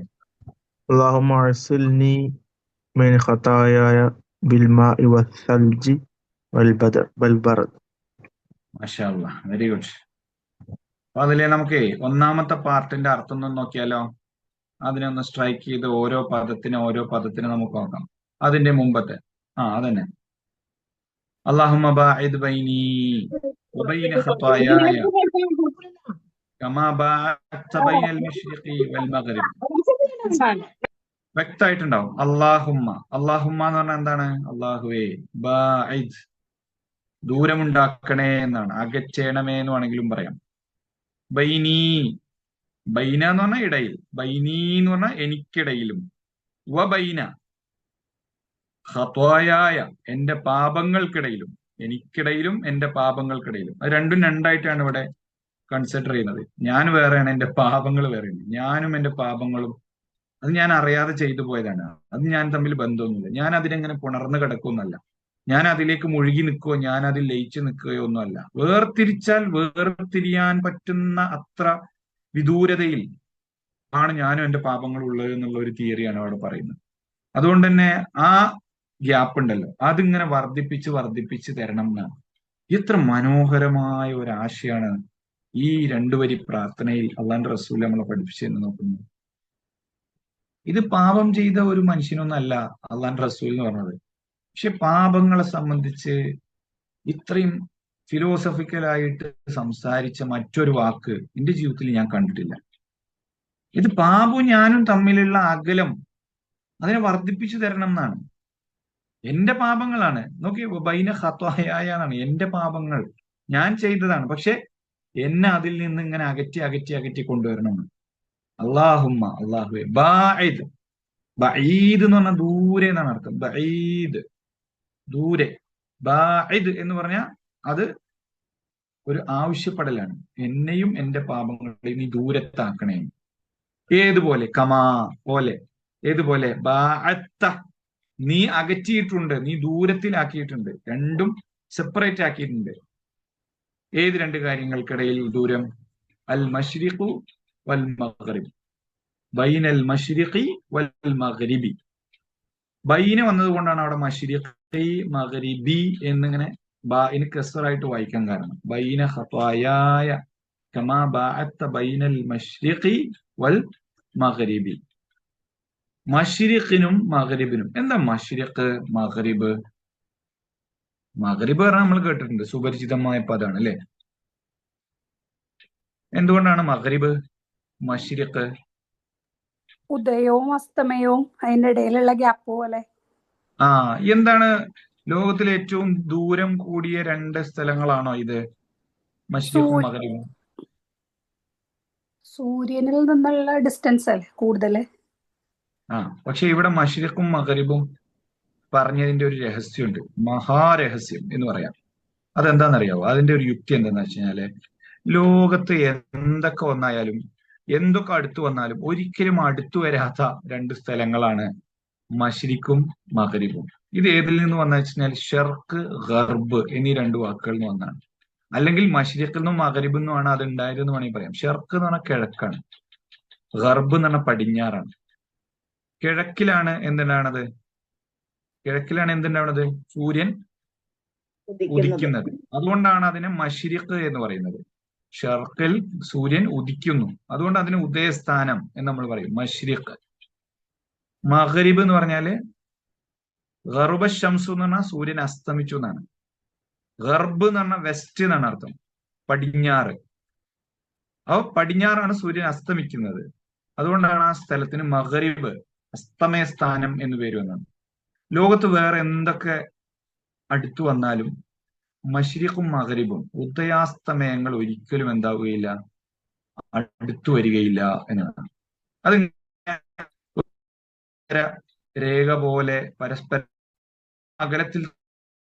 اللهم اغسلني من خطاياي بالماء والثلج والبرد. മാഷാ അല്ലാഹ്. Very good. അപ്പൊ അതിലെ നമുക്ക് ഒന്നാമത്തെ പാർട്ടിന്റെ അർത്ഥം ഒന്ന് നോക്കിയാലോ. അതിനെ ഒന്ന് സ്ട്രൈക്ക് ചെയ്ത് ഓരോ പദത്തിന് നമുക്ക് നോക്കാം. അതിന്റെ മുമ്പത്തെ അതന്നെ. അല്ലാഹുമ്മ ബാഇദ് ബൈനി വബൈന ഖതായായ കമാ ബഅദ്ത ബൈനൽ മശ്രിഖി വൽ മഗ്രിബ്. വ്യക്തമായിട്ടുണ്ടാവും. അല്ലാഹുമ്മ എന്ന് പറഞ്ഞാൽ എന്താണ്? അല്ലാഹുവേ, ബാഇദ് ദൂരമുണ്ടാക്കണേ എന്നാണ്, അകറ്റണമേ എന്ന് വേണമെങ്കിലും പറയാം. ബൈനി, ബൈന എന്ന് പറഞ്ഞാൽ ഇടയിൽ, ബൈനി എന്ന് പറഞ്ഞാൽ എനിക്കിടയിലും, വബൈന ഖത്വായായ എന്റെ പാപങ്ങൾക്കിടയിലും, എനിക്കിടയിലും എന്റെ പാപങ്ങൾക്കിടയിലും. അത് രണ്ടും രണ്ടായിട്ടാണ് ഇവിടെ കൺസിഡർ ചെയ്യുന്നത്. ഞാൻ വേറെയാണ്, എന്റെ പാപങ്ങൾ വേറെയാണ്. ഞാനും എന്റെ പാപങ്ങളും അത് ഞാൻ അറിയാതെ ചെയ്തു പോയതാണ്. അത് ഞാൻ തമ്മിൽ ബന്ധമൊന്നുമില്ല. ഞാൻ അതിനെങ്ങനെ പുണർന്നു കിടക്കുമെന്നല്ല, ഞാൻ അതിലേക്ക് മുഴുകി നിൽക്കുകയോ ഞാൻ അതിൽ ലയിച്ചു നിൽക്കുകയോ ഒന്നുമല്ല. വേർതിരിച്ചാൽ വേർതിരിയാൻ പറ്റുന്ന അത്ര വിദൂരതയിൽ ആണ് ഞാനും എന്റെ പാപങ്ങളും ഉള്ളത് എന്നുള്ള ഒരു തിയറിയാണ് അവിടെ പറയുന്നത്. അതുകൊണ്ട് തന്നെ ആ ഗ്യാപ്പ് ഉണ്ടല്ലോ, അതിങ്ങനെ വർദ്ധിപ്പിച്ച് തരണം എന്നാണ്. എത്ര മനോഹരമായ ഒരു ആശയാണ് ഈ രണ്ടുവരി പ്രാർത്ഥനയിൽ അള്ളാന്റെ റസൂൽ നമ്മളെ പഠിപ്പിച്ചെന്ന് നോക്കുന്നത്. ഇത് പാപം ചെയ്ത ഒരു മനുഷ്യനൊന്നല്ല അള്ളാന്റെ റസൂൽ എന്ന് പറഞ്ഞത്. പക്ഷെ പാപങ്ങളെ സംബന്ധിച്ച് ഇത്രയും ഫിലോസഫിക്കലായിട്ട് സംസാരിച്ച മറ്റൊരു വാക്ക് എന്റെ ജീവിതത്തിൽ ഞാൻ കണ്ടിട്ടില്ല. ഇത് പാപവും ഞാനും തമ്മിലുള്ള അകലം അതിനെ വർദ്ധിപ്പിച്ചു തരണം എന്നാണ്. എന്റെ പാപങ്ങളാണ്, നോക്കി, ബൈന ഖത്വായായ എന്നാണ്, എന്റെ പാപങ്ങൾ ഞാൻ ചെയ്തതാണ്. പക്ഷെ എന്നെ അതിൽ നിന്ന് ഇങ്ങനെ അകറ്റി കൊണ്ടുവരണം. അല്ലാഹുമ്മ, അല്ലാഹുവേ, ബാഇദ്, ബഈദ് എന്ന് പറഞ്ഞാൽ ദൂരെ എന്നാണ് അർത്ഥം. ബഈദ് ദൂരെ, ബാഇദ് എന്ന് പറഞ്ഞാൽ അത് ഒരു ആവശ്യപ്പെടലാണ്. എന്നെയും എന്റെ പാപങ്ങളെയും നീ ദൂരത്താക്കണേ. ഏതുപോലെ? കമാ പോലെ. ഏതുപോലെ? ബഅത്ത, നീ അകറ്റിയിട്ടുണ്ട്, നീ ദൂരത്തിലാക്കിയിട്ടുണ്ട്. രണ്ടും സെപ്പറേറ്റ് ആക്കിയിട്ടുണ്ട്. ഏത് രണ്ട് കാര്യങ്ങൾക്കിടയിൽ ദൂരം? അൽ മശ്രിഖു വൽ മഗ്രിബ്, ബൈനൽ മശ്രിഖി വൽ മഗ്രിബി. ബൈന വന്നതുകൊണ്ടാണ് അവിടെ മശ്രിഖി മഗ്രിബി എന്നിങ്ങനെ ബാഇന് കസ്റായിട്ട് വായിക്കാൻ കാരണം. ബൈന ഖത്വായായ കമാ ബഅത്ത ബൈനൽ മശ്രിഖി വൽ മഗ്രിബി. മശ്രിഖിനും മഗ്രിബിനും. എന്താ മശ്രിഖ് മഗ്രിബ്? മഗ്രിബ് പറഞ്ഞാൽ നമ്മൾ കേട്ടിട്ടുണ്ട്, സുപരിചിതമായ പദമാണ് അല്ലെ? എന്തുകൊണ്ടാണ് മഗ്രിബ് മശ്രിഖ്? ഉദയവും അസ്തമയവും അതിന്റെ ഇടയിലുള്ള ഗ്യാപ്പ് പോലെ. എന്താണ് ലോകത്തിലെ ഏറ്റവും ദൂരം കൂടിയ രണ്ട് സ്ഥലങ്ങളാണോ ഇത്, മശ്രിഖും മഗ്രിബും? സൂര്യനിൽ നിന്നുള്ള ഡിസ്റ്റൻസ് അല്ലേ കൂടുതല്? പക്ഷെ ഇവിടെ മശ്രിഖും മഗ്രിബും പറഞ്ഞതിന്റെ ഒരു രഹസ്യമുണ്ട്, മഹാരഹസ്യം എന്ന് പറയാം. അതെന്താണെന്നറിയാവോ? അതിന്റെ ഒരു യുക്തി എന്താന്ന് വെച്ച് കഴിഞ്ഞാല്, ലോകത്ത് എന്തൊക്കെ വന്നായാലും എന്തൊക്കെ അടുത്തു വന്നാലും ഒരിക്കലും അടുത്തു വരാത്ത രണ്ട് സ്ഥലങ്ങളാണ് മശ്രിഖും മഗ്രിബും. ഇത് ഏതിൽ നിന്ന് വന്നു വെച്ചാൽ ഷർക്ക് ഗർബ് എന്നീ രണ്ട് വാക്കുകളിൽ നിന്ന് വന്നാണ്. അല്ലെങ്കിൽ മശ്രിഖിൽ നിന്നും മഗ്രിബിൽ നിന്നുമാണ് അത് ഉണ്ടായതെന്ന് വേണമെങ്കിൽ പറയാം. ഷർക്ക് എന്ന് പറഞ്ഞാൽ കിഴക്കാണ്, ഗർബ് എന്ന് പറഞ്ഞാൽ പടിഞ്ഞാറാണ്. കിഴക്കിലാണ് എന്തുണ്ടാവണത്? കിഴക്കിലാണ് എന്തുണ്ടാവണത്? സൂര്യൻ ഉദിക്കുന്നത്. അതുകൊണ്ടാണ് അതിനെ മശ്രിഖ് എന്ന് പറയുന്നത്. ഷർക്കിൽ സൂര്യൻ ഉദിക്കുന്നു, അതുകൊണ്ട് അതിന് ഉദയസ്ഥാനം എന്ന് നമ്മൾ പറയും, മശ്രിഖ്. മഗ്രിബ് എന്ന് പറഞ്ഞാല് ഗർബ ശംസു എന്ന് പറഞ്ഞാൽ സൂര്യൻ അസ്തമിച്ചു എന്നാണ്. ഗർബ് എന്ന് പറഞ്ഞാൽ വെസ്റ്റ് എന്നാണ് അർത്ഥം, പടിഞ്ഞാറ്. അപ്പൊ പടിഞ്ഞാറാണ് സൂര്യൻ അസ്തമിക്കുന്നത്. അതുകൊണ്ടാണ് ആ സ്ഥലത്തിന് മഗ്രിബ്, അസ്തമയ സ്ഥാനം എന്ന് പേര് വന്നത്. ലോകത്ത് വേറെ എന്തൊക്കെ അടുത്തു വന്നാലും മശ്രിഖും മഗ്രിബും ഉദയാസ്തമയങ്ങൾ ഒരിക്കലും എന്താവുകയില്ല, അടുത്തു വരികയില്ല എന്നതാണ്. അത് രേഖ പോലെ പരസ്പരം അകലത്തിൽ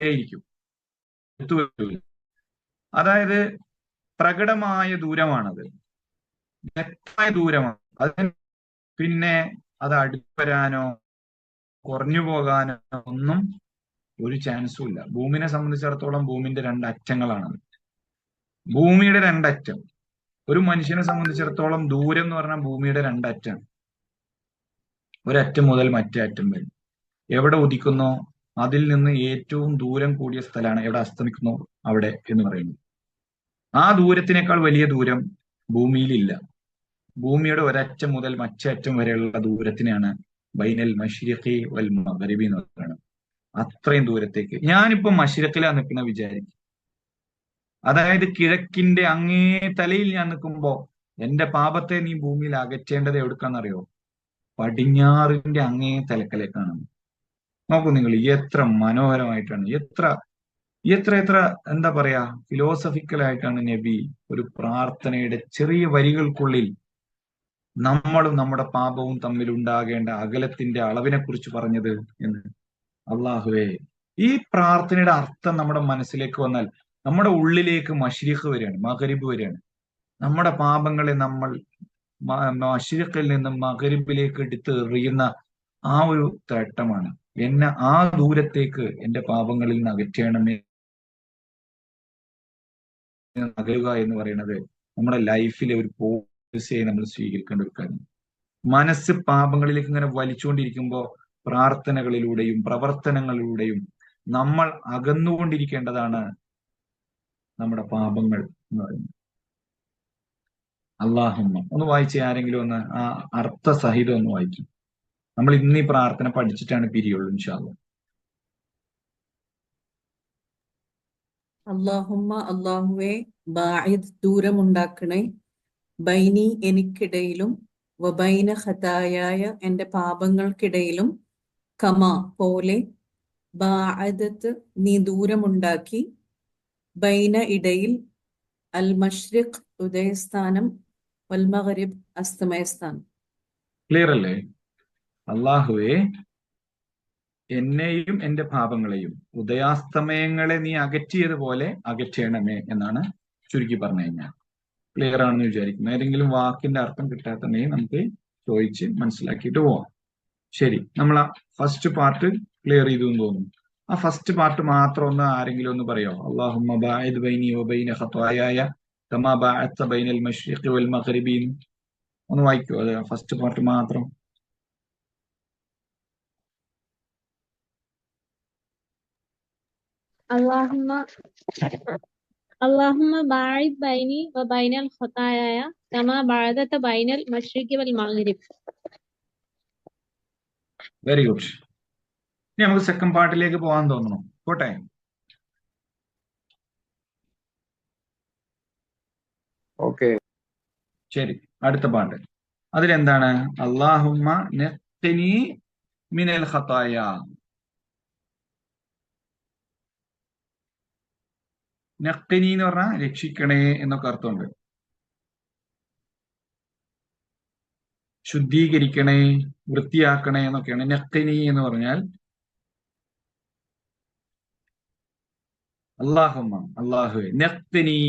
ഇരിക്കും, അടുത്തു വരില്ല. അതായത് പ്രകടമായ ദൂരമാണത്, വ്യക്തമായ ദൂരമാണ്. അതിന് പിന്നെ അത് അടുത്തു വരാനോ കുറഞ്ഞു പോകാനോ ഒന്നും ഒരു ചാൻസും ഇല്ല. ഭൂമിനെ സംബന്ധിച്ചിടത്തോളം ഭൂമിന്റെ രണ്ടറ്റങ്ങളാണത്. ഭൂമിയുടെ രണ്ടറ്റം. ഒരു മനുഷ്യനെ സംബന്ധിച്ചിടത്തോളം ദൂരം എന്ന് പറഞ്ഞാൽ ഭൂമിയുടെ രണ്ടറ്റാണ്. ഒരറ്റം മുതൽ മറ്റേ അറ്റം വരെ എവിടെ ഉദിക്കുന്നോ അതിൽ നിന്ന് ഏറ്റവും ദൂരം കൂടിയ സ്ഥലമാണ് എവിടെ അസ്തമിക്കുന്നോ അവിടെ എന്ന് പറയുന്നത്. ആ ദൂരത്തിനേക്കാൾ വലിയ ദൂരം ഭൂമിയിലില്ല. ഭൂമിയുടെ ഒരറ്റം മുതൽ മറ്റേ അറ്റം വരെയുള്ള ദൂരത്തിനാണ് ബൈനൽ മശ്രിഖി വൽ മഗ്രിബി എന്ന് പറയുന്നത്. അത്രയും ദൂരത്തേക്ക് ഞാനിപ്പോ മശ്രിഖിലാ നിൽക്കുന്ന വിചാരിക്കും. അതായത് കിഴക്കിന്റെ അങ്ങേ തലയിൽ ഞാൻ നിൽക്കുമ്പോ എന്റെ പാപത്തെ നീ ഭൂമിയിൽ അകറ്റേണ്ടത് എവിടുക്കാന്നറിയോ? പടിഞ്ഞാറിന്റെ അങ്ങേ തലക്കലേക്കാണ്. നോക്കൂ നിങ്ങൾ, എത്ര മനോഹരമായിട്ടാണ്, എത്ര എത്ര എത്ര എന്താ പറയാ, ഫിലോസഫിക്കലായിട്ടാണ് നബി ഒരു പ്രാർത്ഥനയുടെ ചെറിയ വരികൾക്കുള്ളിൽ നമ്മളും നമ്മുടെ പാപവും തമ്മിൽ ഉണ്ടാകേണ്ട അകലത്തിന്റെ അളവിനെ കുറിച്ച് പറഞ്ഞത് എന്ന്. അള്ളാഹുവേ, ഈ പ്രാർത്ഥനയുടെ അർത്ഥം നമ്മുടെ മനസ്സിലേക്ക് വന്നാൽ നമ്മുടെ ഉള്ളിലേക്ക് മശ്രിഖ് വരികയാണ്, മഗ്രിബ് വരികയാണ്. നമ്മുടെ പാപങ്ങളെ നമ്മൾ മശ്രിഖിൽ നിന്നും മഗ്രിബിലേക്ക് എടുത്ത് എറിയുന്ന ആ ഒരു തട്ടമാണ്. എന്നെ ആ ദൂരത്തേക്ക് എന്റെ പാപങ്ങളിൽ നിന്ന് അകറ്റണമേ. അകലുക എന്ന് പറയുന്നത് നമ്മുടെ ലൈഫിലെ ഒരു പോളിസിയായി നമ്മൾ സ്വീകരിക്കേണ്ട ഒരു കാര്യം. മനസ്സ് പാപങ്ങളിലേക്ക് ഇങ്ങനെ വലിച്ചുകൊണ്ടിരിക്കുമ്പോൾ പ്രാർത്ഥനകളിലൂടെയും പ്രവർത്തനങ്ങളിലൂടെയും നമ്മൾ അകന്നുകൊണ്ടിരിക്കേണ്ടതാണ് നമ്മുടെ പാപങ്ങൾ എന്ന് പറയുന്നത്. അല്ലാഹുമ്മ ഒന്ന് വായിച്ച് ആരെങ്കിലും ഒന്ന് ആ അർത്ഥസഹിതം ഒന്ന് വായിക്കും. നമ്മൾ ഇന്ന് ഈ പ്രാർത്ഥന പഠിച്ചിട്ടാണ് പിരിയുള്ളൂ ഇൻഷാ അല്ലാഹ്. അല്ലാഹുമ്മ അല്ലാഹുവേ, ബാഇദ് ദൂരമുണ്ടാക്കണേ, ബൈനി എനിക്കിടയിലും, വബൈന ഖതായായ എന്റെ പാപങ്ങൾക്കിടയിലും, കമാ പോലെ, ബാഅദത്ത് നീ ദൂരമുണ്ടാക്കി, ബൈന ഇടയിൽ, അൽ മശ്രിഖ് ഉദയസ്ഥാനം, വൽ മഗ്രിബ് അസ്തമയസ്ഥാനം. ക്ലിയർ അല്ലേ? അല്ലാഹുവേ, എന്നെയും എന്റെ പാപങ്ങളെയും ഉദയാസ്തമയങ്ങളെ നീ അകറ്റിയതുപോലെ അകറ്റണമേ എന്നാണ് ചുരുക്കി പറഞ്ഞു കഴിഞ്ഞാൽ. ക്ലിയർ ആണെന്ന് വിചാരിക്കുന്നു. ഏതെങ്കിലും വാക്കിന്റെ അർത്ഥം കിട്ടാത്തന്നെങ്കിൽ നമുക്ക് ചോദിച്ച് മനസ്സിലാക്കിയിട്ട് പോവാം. ശരി, നമ്മൾ ആ ഫസ്റ്റ് പാർട്ട് ക്ലിയർ ചെയ്തു എന്ന് തോന്നുന്നു. ആ ഫസ്റ്റ് പാർട്ട് മാത്രം ഒന്ന് ആരെങ്കിലും ഒന്ന് പറയോ? അല്ലാഹുമ്മ ബാഇദ് ബൈനി വബൈന ഖതായായ കമാ ബഅഅത ബൈനൽ മശ്രിഖി വൽ മഗ്രിബി. ഒന്ന് വായിക്കോ അത് ഫസ്റ്റ് പാർട്ട് മാത്രം. اللهم باعد بيني وبين الخطايا كما بعدت بين المشرق والمغرب. Very good. ഇനി നമുക്ക് സെക്കൻഡ് പാർട്ടിലേക്ക് പോകാൻ തോന്നുന്നു. പോട്ടെ? ഓക്കെ. ശരി, അടുത്ത പാട്ട്. അതിലെന്താണ്? അല്ലാഹുമ്മ നഖ്നി മിനൽ ഖതായ. നഖ്നി എന്ന് പറഞ്ഞാൽ രക്ഷിക്കണേ എന്നൊക്കെ അർത്ഥമുണ്ട്. ശുദ്ധീകരിക്കണേ, വൃത്തിയാക്കണേ എന്നൊക്കെയാണ് നഖ്നി എന്ന് പറഞ്ഞാൽ. അല്ലാഹുമ്മ അല്ലാഹുവേ, നഖ്നി,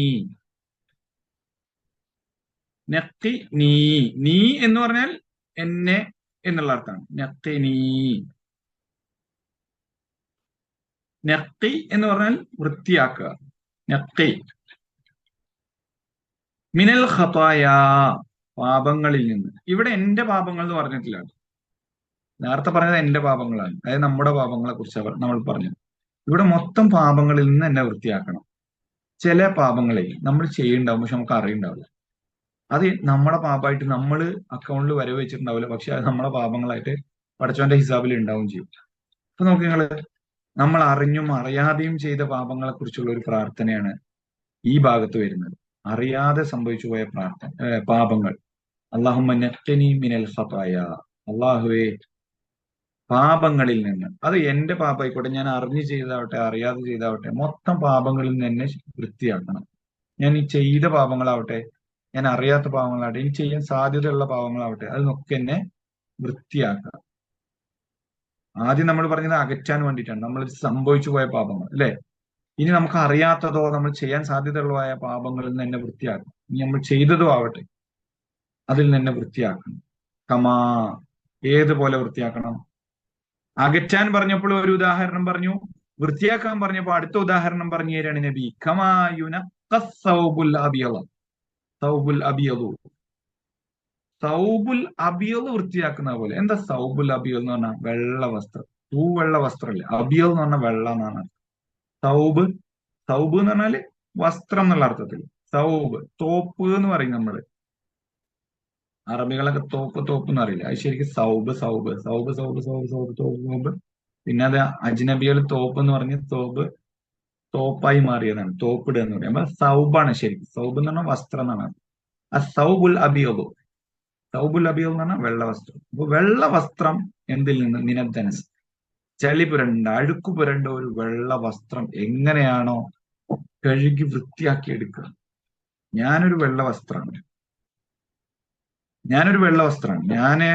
നഖ്നി, നീ എന്ന് പറഞ്ഞാൽ എന്നെ എന്നുള്ള അർത്ഥമാണ്. നഖ്നി, നഖ്നി എന്ന് പറഞ്ഞാൽ വൃത്തിയാക്കുക. നഖ്നി മിനൽ ഖതായ, പാപങ്ങളിൽ നിന്ന്. ഇവിടെ എന്റെ പാപങ്ങൾ എന്ന് പറഞ്ഞിട്ടില്ല. നേരത്തെ പറഞ്ഞത് എന്റെ പാപങ്ങളാണ്, അതായത് നമ്മുടെ പാപങ്ങളെ കുറിച്ചാണ് നമ്മൾ പറഞ്ഞത്. ഇവിടെ മൊത്തം പാപങ്ങളിൽ നിന്ന് എന്നെ വൃത്തിയാക്കണം. ചില പാപങ്ങളെ നമ്മൾ ചെയ്യുന്നുണ്ടാവും, പക്ഷെ നമുക്ക് അറിയുണ്ടാവില്ല. അത് നമ്മുടെ പാപമായിട്ട് നമ്മൾ അക്കൗണ്ടിൽ വരവ് വെച്ചിട്ടുണ്ടാവില്ല, പക്ഷെ അത് നമ്മുടെ പാപങ്ങളായിട്ട് പടച്ചവന്റെ ഹിസാബിൽ ഉണ്ടാവും ചെയ്യും. അപ്പൊ നോക്കി നിങ്ങള്, നമ്മൾ അറിഞ്ഞും അറിയാതെയും ചെയ്ത പാപങ്ങളെ കുറിച്ചുള്ള ഒരു പ്രാർത്ഥനയാണ് ഈ ഭാഗത്ത് വരുന്നത്. അറിയാതെ സംഭവിച്ചു പോയ പാപങ്ങൾ. അല്ലാഹുമ്മ നഖ്നി മിനൽ ഖതായ, അല്ലാഹുവേ പാപങ്ങളിൽ നിന്ന്, അത് എന്റെ പാപമായിക്കോട്ടെ, ഞാൻ അറിഞ്ഞു ചെയ്താവട്ടെ അറിയാതെ ചെയ്താവട്ടെ, മൊത്തം പാപങ്ങളിൽ നിന്ന് എന്നെ വൃത്തിയാക്കണം. ഞാൻ ഈ ചെയ്ത പാപങ്ങളാവട്ടെ, ഞാൻ അറിയാത്ത പാപങ്ങളാവട്ടെ, ഇനി ചെയ്യാൻ സാധ്യതയുള്ള പാപങ്ങളാവട്ടെ, അതിനൊക്കെ എന്നെ വൃത്തിയാക്കുക. ആദ്യം നമ്മൾ പറഞ്ഞത് അകറ്റാൻ വേണ്ടിയിട്ടാണ്, നമ്മൾ സംഭവിച്ചു പോയ പാപങ്ങൾ അല്ലെ. ഇനി നമുക്ക് അറിയാത്തതോ നമ്മൾ ചെയ്യാൻ സാധ്യതയുള്ളതായ പാപങ്ങളിൽ നിന്ന് എന്നെ വൃത്തിയാക്കണം. ഇനി നമ്മൾ ചെയ്തതോ ആവട്ടെ, അതിൽ നിന്ന് എന്നെ വൃത്തിയാക്കണം. കമാ, ഏതുപോലെ വൃത്തിയാക്കണം? അകറ്റാൻ പറഞ്ഞപ്പോൾ ഒരു ഉദാഹരണം പറഞ്ഞു, വൃത്തിയാക്കാൻ പറഞ്ഞപ്പോൾ അടുത്ത ഉദാഹരണം പറഞ്ഞു തരാണ് നബി. കമാ യുനഖ്ഖസ് സൗബുൽ അബിയദ്. സൗബുൽ അബിയദ്, സൗബുൽ അബിയദ് വൃത്തിയാക്കുന്ന പോലെ. എന്താ സൗബുൽ അബിയദ് എന്ന് പറഞ്ഞാൽ? വെള്ള വസ്ത്രം. തൂവെള്ള വസ്ത്രമല്ലേ? അബിയദ് എന്ന് പറഞ്ഞാൽ വെള്ള എന്നാണ്. സൗബ്, സൗബ് എന്ന് പറഞ്ഞാല് വസ്ത്രം എന്നുള്ള അർത്ഥത്തിൽ. സൗബ്, തോപ്പ് എന്ന് പറയും നമ്മള്. അറബികളൊക്കെ തോപ്പ് തോപ്പ് എന്ന് അറിയില്ല, അത് ശരിക്കും സൗബ് സൗബ് സൗബ് സൗബ് സൗബ് സൗബ് തോപ്പ് സൗബ്. പിന്നെ അത് അജ്നബികൾ തോപ്പ് എന്ന് പറഞ്ഞ് തോപ്പ് തോപ്പായി മാറിയതാണ്, തോപ്പിടുക എന്ന് പറയും. അപ്പൊ സൗബാണ് ശരിക്കും. സൗബ് എന്ന് പറഞ്ഞാൽ വസ്ത്രം എന്നാണ്. ആ സൗബുൽ അബിയബ്, സൗബുൽ അബിയബ് എന്ന് പറഞ്ഞാൽ വെള്ള വസ്ത്രം. അപ്പൊ വെള്ള വസ്ത്രം എന്തിൽ നിന്ന്? മിനദ്ദനസ്, ചളി പുരണ്ട അഴുക്ക് പുരണ്ട ഒരു വെള്ള വസ്ത്രം എങ്ങനെയാണോ കഴുകി വൃത്തിയാക്കി എടുക്കുക. ഞാനൊരു വെള്ള വസ്ത്രമാണ്, ഞാന്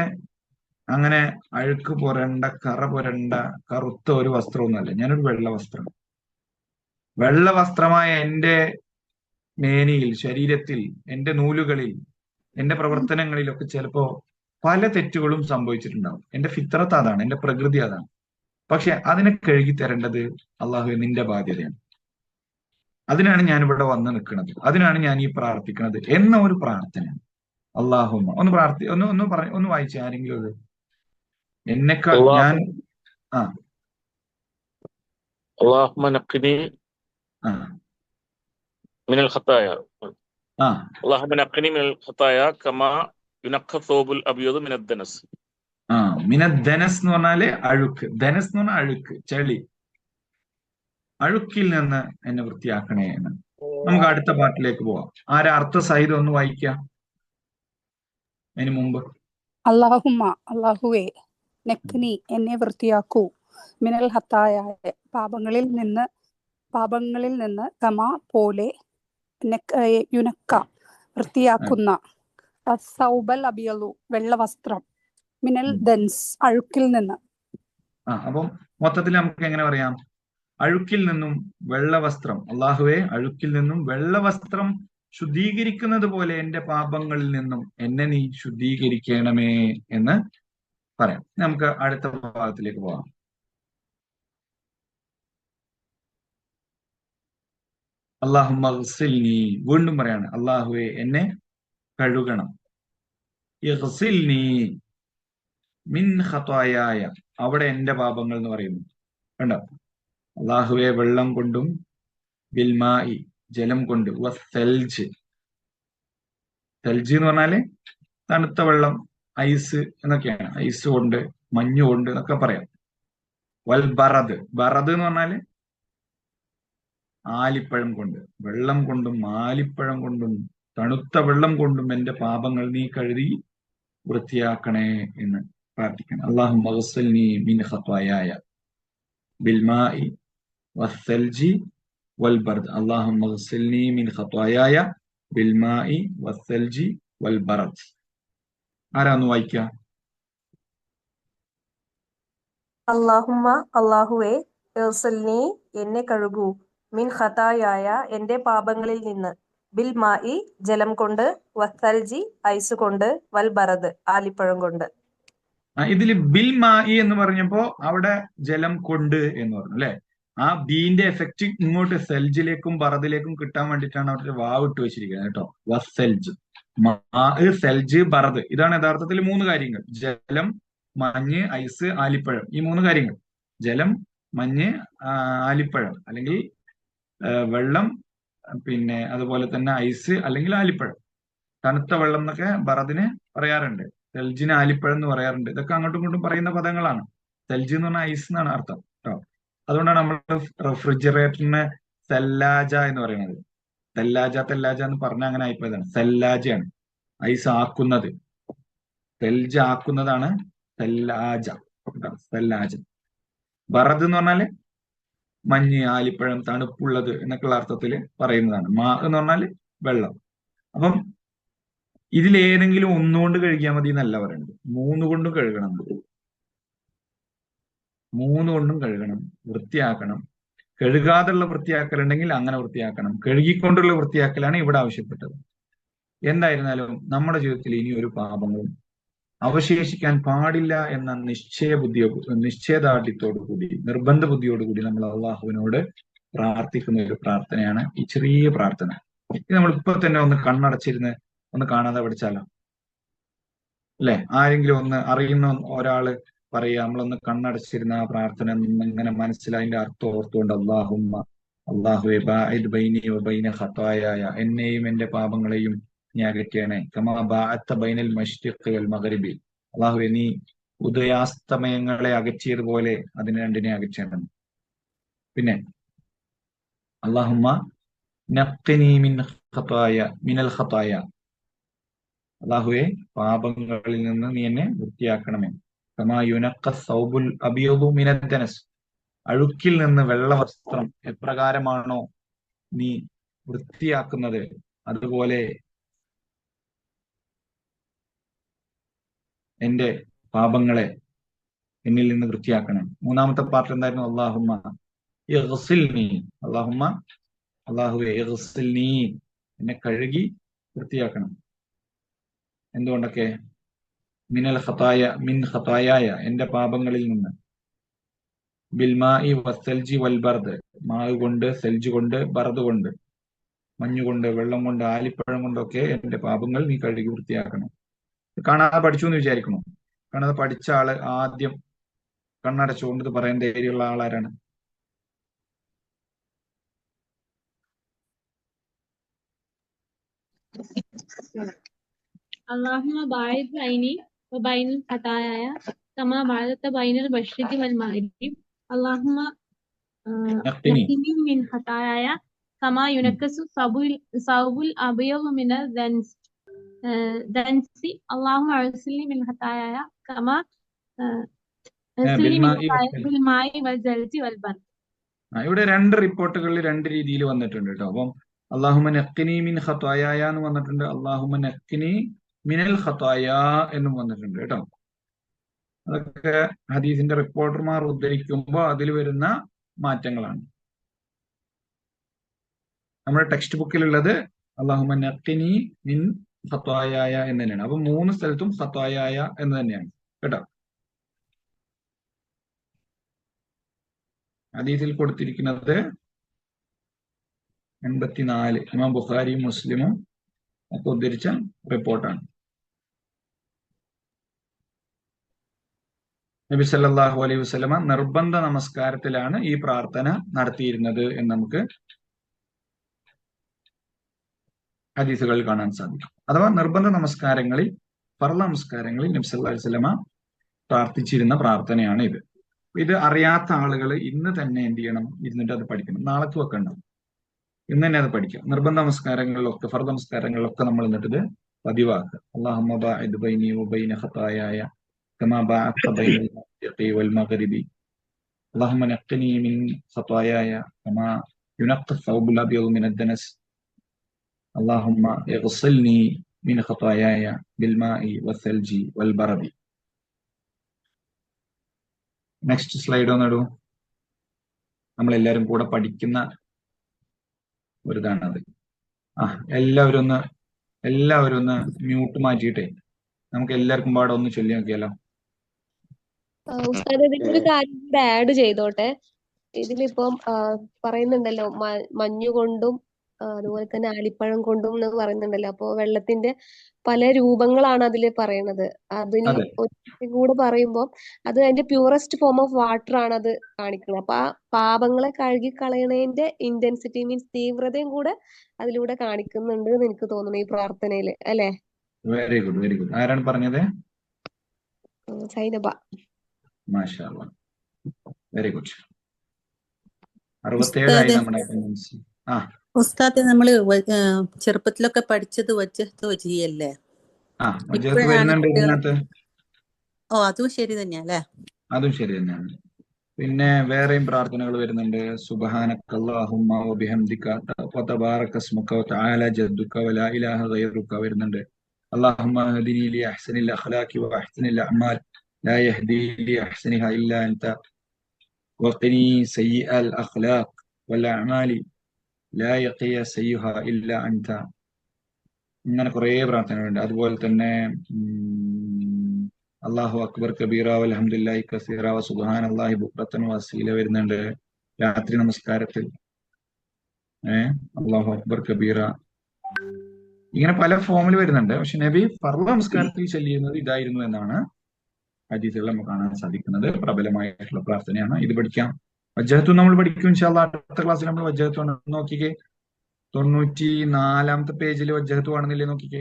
അങ്ങനെ അഴുക്ക് പുരണ്ട കറ പുരണ്ട കറുത്ത ഒരു വസ്ത്രമൊന്നുമല്ല. ഞാനൊരു വെള്ള വസ്ത്രം. വെള്ള വസ്ത്രമായ എന്റെ മേനിയിൽ, ശരീരത്തിൽ, എന്റെ നൂലുകളിൽ, എന്റെ പ്രവർത്തനങ്ങളിലൊക്കെ ചിലപ്പോ പല തെറ്റുകളും സംഭവിച്ചിട്ടുണ്ടാവും. എന്റെ ഫിത്രത്ത് അതാണ്, എന്റെ പ്രകൃതി അതാണ്. പക്ഷെ അതിനെ കഴുകി തരേണ്ടത് അള്ളാഹു നിന്റെ ബാധ്യതയാണ്. അതിനാണ് ഞാൻ ഇവിടെ വന്ന് നിൽക്കുന്നത്, അതിനാണ് ഞാൻ ഈ പ്രാർത്ഥിക്കുന്നത് എന്ന ഒരു പ്രാർത്ഥനയാണ്. അള്ളാഹുമ്മ ഒന്ന് വായിച്ച ആരെങ്കിലും അത് എന്നെക്കാൾ ഞാൻ اللهم نقني من الخطايا اللهم نقني من الخطايا كما ينقى الثوب الأبيض من الدنس. മിനദ്ദനസ് എന്ന് പറഞ്ഞാല് അഴുക്ക്, ധനസ് എന്ന് പറഞ്ഞാൽ അഴുക്ക്, ചളി. അഴുക്കിൽ നിന്ന് എന്നെ വൃത്തിയാക്കണേ എന്ന്. നമുക്ക് അടുത്ത പാട്ടിലേക്ക് പോവാം. ആരാ അർത്ഥ സഹിതം ഒന്ന് വായിക്കാം അതിന് മുമ്പ്? അല്ലാഹുമ്മ, അല്ലാഹുവേ, നഖ്നി, എന്നെ വൃത്തിയാക്കൂ, മിനൽ ഹത്തായായ, പാപങ്ങളിൽ നിന്ന് കമാ പോലെ, യുനക്ക, വൃത്തിയാക്കുന്ന, സൗബൽ അബിയലു, വെള്ള വസ്ത്രം, മിനൽ ദൻസ്, അഴുക്കിൽ നിന്ന്. അപ്പം മൊത്തത്തിൽ നമുക്ക് എങ്ങനെ പറയാം? അഴുക്കിൽ നിന്നും വെള്ള വസ്ത്രം. അള്ളാഹുവെ, അഴുക്കിൽ നിന്നും വെള്ള വസ്ത്രം ശുദ്ധീകരിക്കുന്നത് പോലെ എന്റെ പാപങ്ങളിൽ നിന്നും എന്നെ നീ ശുദ്ധീകരിക്കണമേ എന്ന് പറയാം. നമുക്ക് അടുത്ത ഭാഗത്തിലേക്ക് പോകാം. അല്ലാഹുമ്മ ഗ്സിൽനി, വീണ്ടും പറയാണ്, അള്ളാഹുവെ എന്നെ കഴുകണം. ഇഗ്സിൽനി മിൻ ഖതായായ, അവിടെ എന്റെ പാപങ്ങൾ എന്ന് പറയുന്നു. കണ്ടോ? അള്ളാഹുവെ വെള്ളം കൊണ്ടും, ബിൽമായി ജലം കൊണ്ട്, വസ്സൽജ്, സൽജ് എന്ന് പറഞ്ഞാല് തണുത്ത വെള്ളം, ഐസ് എന്നൊക്കെയാണ്. ഐസ് കൊണ്ട്, മഞ്ഞ് കൊണ്ട് എന്നൊക്കെ പറയാം. വൽ ബറദ്, ബറദ് എന്ന് പറഞ്ഞാല് ആലിപ്പഴം കൊണ്ട്, വെള്ളം കൊണ്ടും ആലിപ്പഴം കൊണ്ടും തണുത്ത വെള്ളം കൊണ്ടും എന്റെ പാപങ്ങൾ നീ കഴുകി വൃത്തിയാക്കണേ എന്ന് പ്രാർത്ഥിക്കണം. അല്ലാഹുമ്മ ഗ്സിൽനി മിൻ ഖതായായ ബിൽമായി വസ്സൽജി വൽ ബർദ്. അല്ലാഹുമ്മ ഗ്സിൽനി മിൻ ഖതായായ ബിൽമായി വസ്സൽജി വൽ ബർദ്. ആരാന്ന് വായിക്കുക? അല്ലാഹുമ്മ, അല്ലാഹുവേ, ഇഗ്സിൽനി, എന്നെ കഴുകൂ, മിൻ ഖതായായ, എന്റെ പാപങ്ങളിൽ നിന്ന്, ബിൽ മായി ജലം കൊണ്ട്, വസ്സൽജി ഐസ് കൊണ്ട്, വൽ ബറദ് ആലിപ്പഴം കൊണ്ട്. ഇതില് ബിൽ മായി എന്ന് പറഞ്ഞപ്പോ അവിടെ ജലം കൊണ്ട് എന്ന് പറഞ്ഞു അല്ലെ. ആ ബീന്റെ എഫക്റ്റ് ഇങ്ങോട്ട് സെൽജിലേക്കും ബറദിലേക്കും കിട്ടാൻ വേണ്ടിയിട്ടാണ് അവിടെ വാവ് ഇട്ട് വെച്ചിരിക്കുന്നത് കേട്ടോ. വസ്സൽജ്, സെൽജ്, ബറദ്, ഇതാണ് യഥാർത്ഥത്തിൽ മൂന്ന് കാര്യങ്ങൾ. ജലം, മഞ്ഞ്, ഐസ്, ആലിപ്പഴം. ഈ മൂന്ന് കാര്യങ്ങൾ, ജലം, മഞ്ഞ്, ആലിപ്പഴം, അല്ലെങ്കിൽ വെള്ളം, പിന്നെ അതുപോലെ തന്നെ ഐസ് അല്ലെങ്കിൽ ആലിപ്പഴം. തണുത്ത വെള്ളം എന്നൊക്കെ ബറദിന് പറയാറുണ്ട്, സെൽജിന് ആലിപ്പഴം എന്ന് പറയാറുണ്ട്. ഇതൊക്കെ അങ്ങോട്ടും ഇങ്ങോട്ടും പറയുന്ന പദങ്ങളാണ്. സെൽജ് എന്ന് പറഞ്ഞാൽ ഐസ് എന്നാണ് അർത്ഥം കേട്ടോ. അതുകൊണ്ടാണ് നമ്മൾ റെഫ്രിജറേറ്ററിന് സെല്ലാജ എന്ന് പറയുന്നത്. തെല്ലാജ എന്ന് പറഞ്ഞാൽ അങ്ങനെ ആയിപ്പോയതാണ്. സെല്ലാജയാണ് ഐസ് ആക്കുന്നത്, സെൽജ് ആക്കുന്നതാണ് സെല്ലാജ. സെല്ലാജ. ബറദ് എന്ന് പറഞ്ഞാല് മഞ്ഞ്, ആലിപ്പഴം, തണുപ്പുള്ളത് എന്നൊക്കെയുള്ള അർത്ഥത്തിൽ പറയുന്നതാണ്. മാ എന്ന് പറഞ്ഞാല് വെള്ളം. അപ്പം ഇതിലേതെങ്കിലും ഒന്നുകൊണ്ട് കഴുകിയാൽ മതി എന്നല്ല പറയുന്നത്, മൂന്ന് കൊണ്ടും കഴുകണം. മൂന്ന് കൊണ്ടും കഴുകണം, വൃത്തിയാക്കണം. കഴുകാതുള്ള വൃത്തിയാക്കലുണ്ടെങ്കിൽ അങ്ങനെ വൃത്തിയാക്കണം. കഴുകിക്കൊണ്ടുള്ള വൃത്തിയാക്കലാണ് ഇവിടെ ആവശ്യപ്പെട്ടത്. എന്തായിരുന്നാലും നമ്മുടെ ജീവിതത്തിൽ ഇനി ഒരു പാപങ്ങളും അവശേഷിക്കാൻ പാടില്ല എന്ന നിശ്ചയദാർഢ്യത്തോടു കൂടി, നിർബന്ധ ബുദ്ധിയോടുകൂടി നമ്മൾ അള്ളാഹുവിനോട് പ്രാർത്ഥിക്കുന്ന ഒരു പ്രാർത്ഥനയാണ് ഈ ചെറിയ പ്രാർത്ഥന. ഇത് നമ്മൾ ഇപ്പൊ തന്നെ ഒന്ന് കണ്ണടച്ചിരുന്ന് ഒന്ന് കാണാതെ പഠിച്ചാലോ അല്ലെ? ആരെങ്കിലും ഒന്ന് അറിയുന്ന ഒരാള് പറയുക, നമ്മളൊന്ന് കണ്ണടച്ചിരുന്ന ആ പ്രാർത്ഥന ഇങ്ങനെ മനസ്സിലായതിന്റെ അർത്ഥം ഓർത്തുകൊണ്ട്, അല്ലാഹുമ്മ, അല്ലാഹുവേ, ബാഇദ് ബൈനി വ ബൈന ഖതായായ, എന്നെയും എന്റെ പാപങ്ങളെയും നീ അകറ്റണേ. കമാ ബഅത്ത ബൈനൽ മശ്രിഖി വൽ മഗ്രിബി, അല്ലാഹുവേ നീ ഉദയാസ്തമയങ്ങളെ അകറ്റിയതുപോലെ അതിനെ രണ്ടിനെ അകറ്റണം. പിന്നെ അല്ലാഹുമ്മ നഖ്നി മിനൽ ഖതായ, അല്ലാഹുവേ പാപങ്ങളിൽ നിന്ന് നീ എന്നെ വൃത്തിയാക്കണമേ. കമാ യുനഖ സൗബുൽ അബിയദു മിനദ് ദനസ്, അഴുക്കിൽ നിന്ന് വെള്ള വസ്ത്രം എപ്രകാരമാണോ നീ വൃത്തിയാക്കുന്നത് അതുപോലെ എന്റെ പാപങ്ങളെ എന്നിൽ നിന്ന് വൃത്തിയാക്കണം. മൂന്നാമത്തെ പാർട്ട് എന്തായിരുന്നു? അല്ലാഹുമ്മ ഇഗ്സിൽനി, അല്ലാഹുവേ ഇഗ്സിൽനി, എന്നെ കഴുകി വൃത്തിയാക്കണം. എന്തുകൊണ്ടൊക്കെ? മിൻ ഖതായായ, എന്റെ പാപങ്ങളിൽ നിന്ന്. ബിൽമായി വസ്സൽജി വൽ ബർദ്, മാവ് കൊണ്ട്, സെൽജ് കൊണ്ട്, ബർദ് കൊണ്ട്, മഞ്ഞുകൊണ്ട്, വെള്ളം കൊണ്ട്, ആലിപ്പഴം കൊണ്ടൊക്കെ എന്റെ പാപങ്ങൾ നീ കഴുകി വൃത്തിയാക്കണം. കാണാതെ പഠിച്ചു എന്ന് വിചാരിക്കണം. കാണാതെ പഠിച്ച ആള് ആദ്യം കണ്ണടച്ചുകൊണ്ട് ഇത് പറയാൻ ധൈര്യമുള്ള ആളാരാണ്? اللهم باعد بيني وبين خطاياي كما بعدت بين المشرق والمغرب. اللهم നഖ്നി, نقني من خطاياي كما ينقص الثوب الأبيض من الدنس. اللهم اغسلني من خطاياي كما اغسلني من خطاياي بالماء والثلج والبرد. ഇവിടെ രണ്ട് റിപ്പോർട്ടുകളിൽ രണ്ട് രീതിയിൽ വന്നിട്ടുണ്ട് കേട്ടോ. അപ്പം അല്ലാഹുമ്മ നഖ്നി മിൻ ഖതായായ എന്ന് വന്നിട്ടുണ്ട്, അല്ലാഹുമ്മ നഖ്നി മിനൽ ഖതായ എന്നും വന്നിട്ടുണ്ട് കേട്ടോ. അതൊക്കെ ഹദീസിന്റെ റിപ്പോർട്ടർമാർ ഉദ്ധരിക്കുമ്പോൾ അതിൽ വരുന്ന മാറ്റങ്ങളാണ്. നമ്മുടെ ടെക്സ്റ്റ് ബുക്കിലുള്ളത് അല്ലാഹുമ്മ നഖ്നി മിൻ ഖതായായ എന്ന് തന്നെയാണ്. അപ്പൊ 3 സ്ഥലത്തും ഖതായായ എന്ന് തന്നെയാണ് കേട്ടോ. ഹദീസിൽ കൊടുത്തിരിക്കുന്നത് 84, ഇമാം ബുഖാരിയും മുസ്ലിമും ഒക്കെ ഉദ്ധരിച്ച റിപ്പോർട്ടാണ്. നബി സല്ലല്ലാഹു അലൈഹി വസല്ലമ നിർബന്ധ നമസ്കാരത്തിലാണ് ഈ പ്രാർത്ഥന നടത്തിയിരുന്നത് എന്ന് നമുക്ക് ഹദീസുകളിൽ കാണാൻ സാധിക്കും. അഥവാ നിർബന്ധ നമസ്കാരങ്ങളിൽ, ഫർള് നമസ്കാരങ്ങളിൽ നബി സല്ലല്ലാഹു അലൈഹി വസല്ലമ പ്രാർത്ഥിച്ചിരുന്ന പ്രാർത്ഥനയാണ് ഇത്. ഇത് അറിയാത്ത ആളുകൾ ഇന്ന് തന്നെ എന്ത് ചെയ്യണം? ഇരുന്നിട്ട് അത് പഠിക്കണം. നാളേക്ക് വെക്കണ്ട, ഇന്ന് തന്നെ അത് പഠിക്കാം. നിർബന്ധ നമസ്കാരങ്ങളിലൊക്കെ, ഫർദ് നമസ്കാരങ്ങളിലൊക്കെ നമ്മൾ എന്നിട്ട് ഇത് പതിവാക്കുക. അല്ലാഹുമ്മ ബാഇദ് ബൈനി വബൈന ഖതായായ കമാ ബഅഅത ബൈനൽ മശ്രിഖി വൽ മഗ്രിബി. അല്ലാഹുമ്മ നഖ്നി മിൻ ഖതായായ കമാ യുനഖ്ഖ അസ്-സൗബുൽ അബിയദു മിനദ് ദനസ്. അല്ലാഹുമ്മ ഇഗ്സിൽനി മിൻ ഖതായായ ബിൽമാഇ വസ്സൽജി വൽ ബറദി. Next slide ഒന്നിടൂ. നമ്മളെല്ലാരും കൂടെ പഠിക്കുന്ന ഒരിതാണത്. എല്ലാവരും ഒന്ന് മ്യൂട്ട് മാറ്റിയിട്ടേ നമുക്ക് എല്ലാവർക്കും പാടെ ഒന്ന് ചൊല്ലി നോക്കിയാലോ. ഉസ്താദ്, ഇതിലൊരു കാര്യം കൂടെ ആഡ് ചെയ്തോട്ടെ. ഇതിലിപ്പം പറയുന്നുണ്ടല്ലോ മഞ്ഞു കൊണ്ടും അതുപോലെ തന്നെ ആലിപ്പഴം കൊണ്ടും എന്ന് പറയുന്നുണ്ടല്ലോ. അപ്പൊ വെള്ളത്തിന്റെ പല രൂപങ്ങളാണ് അതിൽ പറയണത്. അതിന് ഒരിക്കലും കൂടെ പറയുമ്പോൾ അത് അതിന്റെ പ്യൂറസ്റ്റ് ഫോം ഓഫ് വാട്ടർ ആണ് അത് കാണിക്കുന്നത്. അപ്പൊ ആ പാപങ്ങളെ കഴുകി കളയണതിന്റെ ഇന്റൻസിറ്റി മീൻസ് തീവ്രതയും കൂടെ അതിലൂടെ കാണിക്കുന്നുണ്ട് എന്ന് എനിക്ക് തോന്നുന്നു ഈ പ്രാർത്ഥനയില്, അല്ലെ? Very good, very good. ആരാണ് പറഞ്ഞത്? സൈനബ. മാഷാ അല്ലാഹ്, വെരി ഗുഡ്. 67 ആയി നമ്മുടെ അറ്റൻഡൻസ്. ഉസ്താദ്, നമ്മള് ചെറുപ്പത്തിലൊക്കെ പഠിച്ചത് വജ്ജത്ത് വജിയല്ലേ? അതും ശരി തന്നെയല്ലേ? അതും ശരി തന്നെയാണ്. പിന്നെ വേറെയും പ്രാർത്ഥനകൾ വരുന്നുണ്ട്. സുബ്ഹാനക അല്ലാഹുമ്മ വബിഹംദിക വതബാറക ഇസ്മുക വതആല ജദ്ദുക വലാ ഇലാഹ ഗൈറുക വരുന്നുണ്ട്. അല്ലാഹുമ്മ ഹദിനി ലി അഹ്സനിൽ അഖ്ലാഖി വഅഹ്സനിൽ അഅമാൽ ലാ യഹ്ദി ലി അഹ്സനിഹാ ഇല്ലാ അൻത വഖിനി സയ്യിഅൽ അഖ്ലാഖ് വൽ അഅമാലി ലാ യഖിയ സയ്യിഹാ ഇല്ലാ അൻത. ഇങ്ങനെ കുറേ പ്രാർത്ഥനകളുണ്ട്. അതുപോലെ തന്നെ അല്ലാഹു അക്ബർ കബീറ വൽഹംദുലില്ലാഹി കസീറ വസുബ്ഹാനല്ലാഹി ബുക്റത്തൻ വഅസീല വരുന്നുണ്ട് രാത്രി നമസ്കാരത്തിൽ. അല്ലാഹു അക്ബർ കബീറ ഇങ്ങനെ പല ഫോമിൽ വരുന്നുണ്ട്. പക്ഷെ നബി ഫർള് നമസ്കാരത്തിൽ ചൊല്ലിയിരുന്നത് ഇതായിരുന്നു എന്നാണ് ഹദീസുകൾ നമുക്ക് കാണാൻ സാധിക്കുന്നത്. പ്രബലമായിട്ടുള്ള പ്രാർത്ഥനയാണ്. ഇത് പഠിക്കാം. വജ്ജഹത്തു നമ്മൾ പഠിക്കും ഇൻഷാ അല്ലാഹ്. അടുത്ത ക്ലാസ്സിൽ നമ്മൾ വജ്ജഹത്തു നോക്കിക്കേ. 94-ാമത്തെ പേജിൽ വജ്ജഹത്തു ആണെന്നില്ലേ നോക്കിക്കേ.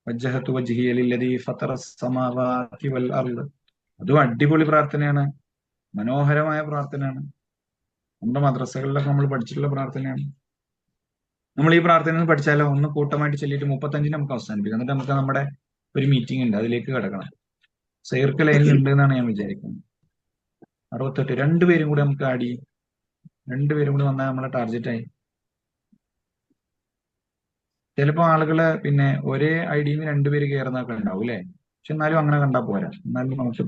വജ്ജഹത്തു വജ്ഹിയ ലില്ലദീ ഫത്തറസ് സമാവാതി വൽ അർള്. അതും അടിപൊളി പ്രാർത്ഥനയാണ്, മനോഹരമായ പ്രാർത്ഥനയാണ്. നമ്മുടെ മദ്രസകളിലൊക്കെ നമ്മൾ പഠിച്ചിട്ടുള്ള പ്രാർത്ഥനയാണ്. നമ്മൾ ഈ പ്രാർത്ഥന പഠിച്ചാലോ, ഒന്ന് കൂട്ടമായിട്ട് ചൊല്ലിയിട്ട് 35 നമുക്ക് അവസാനിപ്പിക്കാം. എന്നിട്ട് നമുക്ക് നമ്മുടെ ഒരു മീറ്റിംഗ് ഉണ്ട്, അതിലേക്ക് കിടക്കണം. സൈർക്ക് ലൈനിൽ ഉണ്ട് എന്നാണ് ഞാൻ വിചാരിക്കുന്നത്. 68 രണ്ടുപേരും കൂടി നമുക്ക് ആഡ് ചെയ്യും. രണ്ടുപേരും കൂടി വന്നാൽ നമ്മളെ ടാർഗറ്റായി. ചിലപ്പോൾ ആളുകള് പിന്നെ ഒരേ ഐഡിയിൽ നിന്ന് 2 പേര് കയറുന്നൊക്കെ ഉണ്ടാവും അല്ലെ. പക്ഷെ എന്നാലും അങ്ങനെ കണ്ടാൽ പോരാ. എന്നാലും നമുക്ക്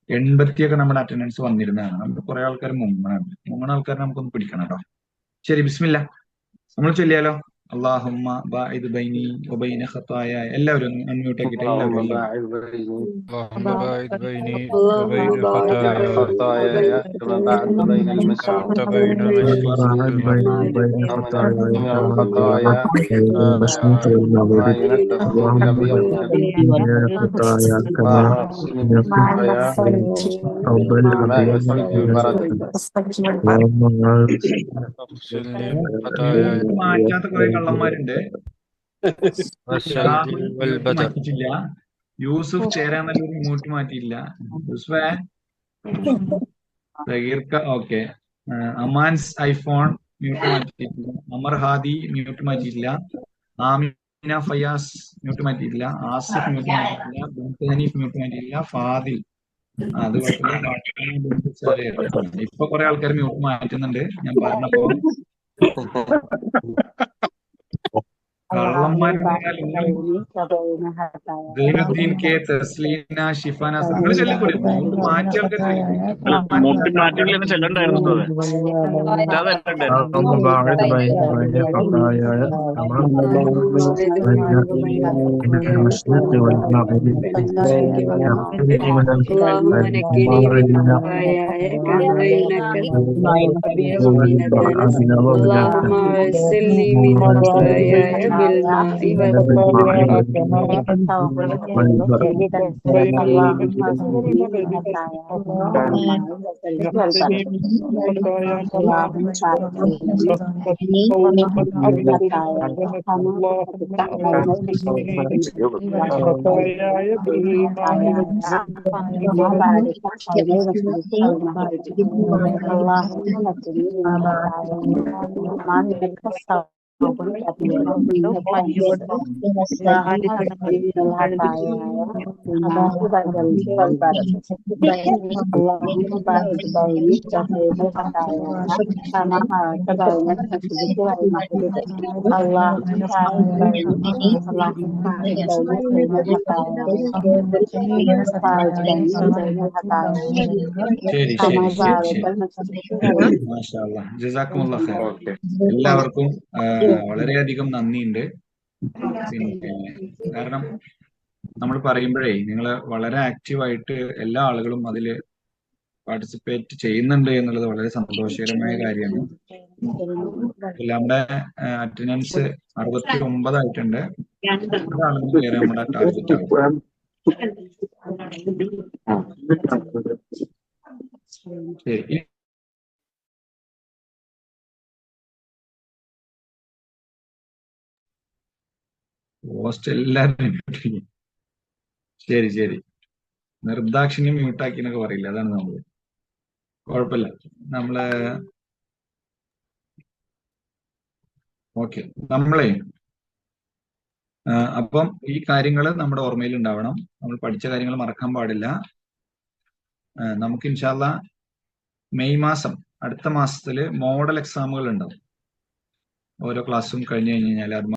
80 നമ്മുടെ അറ്റൻഡൻസ് വന്നിരുന്നതാണ്. നമുക്ക് കുറെ ആൾക്കാർ മുങ്ങണ ആൾക്കാരെ നമുക്കൊന്ന് പിടിക്കണം കേട്ടോ. ശരി, ബിസ്മില്ല, നമ്മൾ ചൊല്ലിയാലോ. അല്ലാഹുമ്മ ബാഇദ് ബൈനി വബൈന ഖതായ. എല്ലാവരും അൺമ്യൂട്ട് ആക്കിയിട്ട് എല്ലാവരും اللهم باعد بيني وبين خطاياي كما باعدت بين المشرق وبين خطاياي المشرق والمغرب اللهم نقني من الخطايا كما ينقى الثوب الأبيض من الدنس. اللهم اغسلني من خطاياي മാറ്റാത്ത കുറെ കള്ളന്മാരുണ്ട്. والثلج والبدر. മാറ്റിയിട്ടില്ല. യൂസുഫ് ചേരാൻ നല്ലൊരു മ്യൂട്ട് മാറ്റിയില്ല. യൂസുഫേ, സഗീർക്ക ഓക്കെ. അമാൻസ് ഐഫോൺ മ്യൂട്ട് മാറ്റിയിട്ടില്ല. അമർ ഹാദി മ്യൂട്ട് മാറ്റിയിട്ടില്ല. ആമിന ഫയാസ് മ്യൂട്ട് മാറ്റിയിട്ടില്ല. ആസിഫ് മ്യൂട്ട് മാറ്റിയിട്ടില്ല. ബിൻത്ത് ഹനീഫ് മ്യൂട്ട് മാറ്റിയിട്ടില്ല. ഫാദിൽ അത് ഇപ്പൊ കുറെ ആൾക്കാർ മ്യൂട്ട് മാറ്റുന്നുണ്ട്. ഞാൻ പറഞ്ഞപ്പോ സൈനുദ്ദീൻ കെ, തസ്ലീന, ഷിഫാന, നിങ്ങൾ ചൊല്ലിക്കൂടി. മാറ്റി ആൾക്കാർ മാറ്റിയില്ലെന്ന് ചെല്ലണ്ടായിരുന്നു. اللهم باعد بين خطاياي كما من المشرق والمغرب. نقني من എല്ലാവർക്കും വളരെയധികം നന്ദിയുണ്ട്. പിന്നെ കാരണം നമ്മൾ പറയുമ്പോഴേ നിങ്ങൾ വളരെ ആക്റ്റീവായിട്ട് എല്ലാ ആളുകളും അതിൽ പാർട്ടിസിപ്പേറ്റ് ചെയ്യുന്നുണ്ട് എന്നുള്ളത് വളരെ സന്തോഷകരമായ കാര്യമാണ്. നമ്മുടെ അറ്റൻഡൻസ് 69 ആയിട്ടുണ്ട്. ആളുകൾ കയറി നമ്മുടെ ടാർഗറ്റ് ആവും. ശരി, പോസ്റ്റ് എല്ലാവരും ശരി ശരി. നിർദാക്ഷിണ്യം മ്യൂട്ടാക്കി എന്നൊക്കെ പറയില്ല, അതാണ് നമ്മള്. കുഴപ്പമില്ല, നമ്മള് ഓക്കെ. നമ്മളെ അപ്പം ഈ കാര്യങ്ങൾ നമ്മുടെ ഓർമ്മയിൽ ഉണ്ടാവണം. നമ്മൾ പഠിച്ച കാര്യങ്ങൾ മറക്കാൻ പാടില്ല. നമുക്ക് ഇൻഷാ അല്ലാഹ് മെയ് മാസം, അടുത്ത മാസത്തില് മോഡൽ എക്സാമുകൾ ഉണ്ടാവും. ഓരോ ക്ലാസ്സും കഴിഞ്ഞു കഴിഞ്ഞാൽ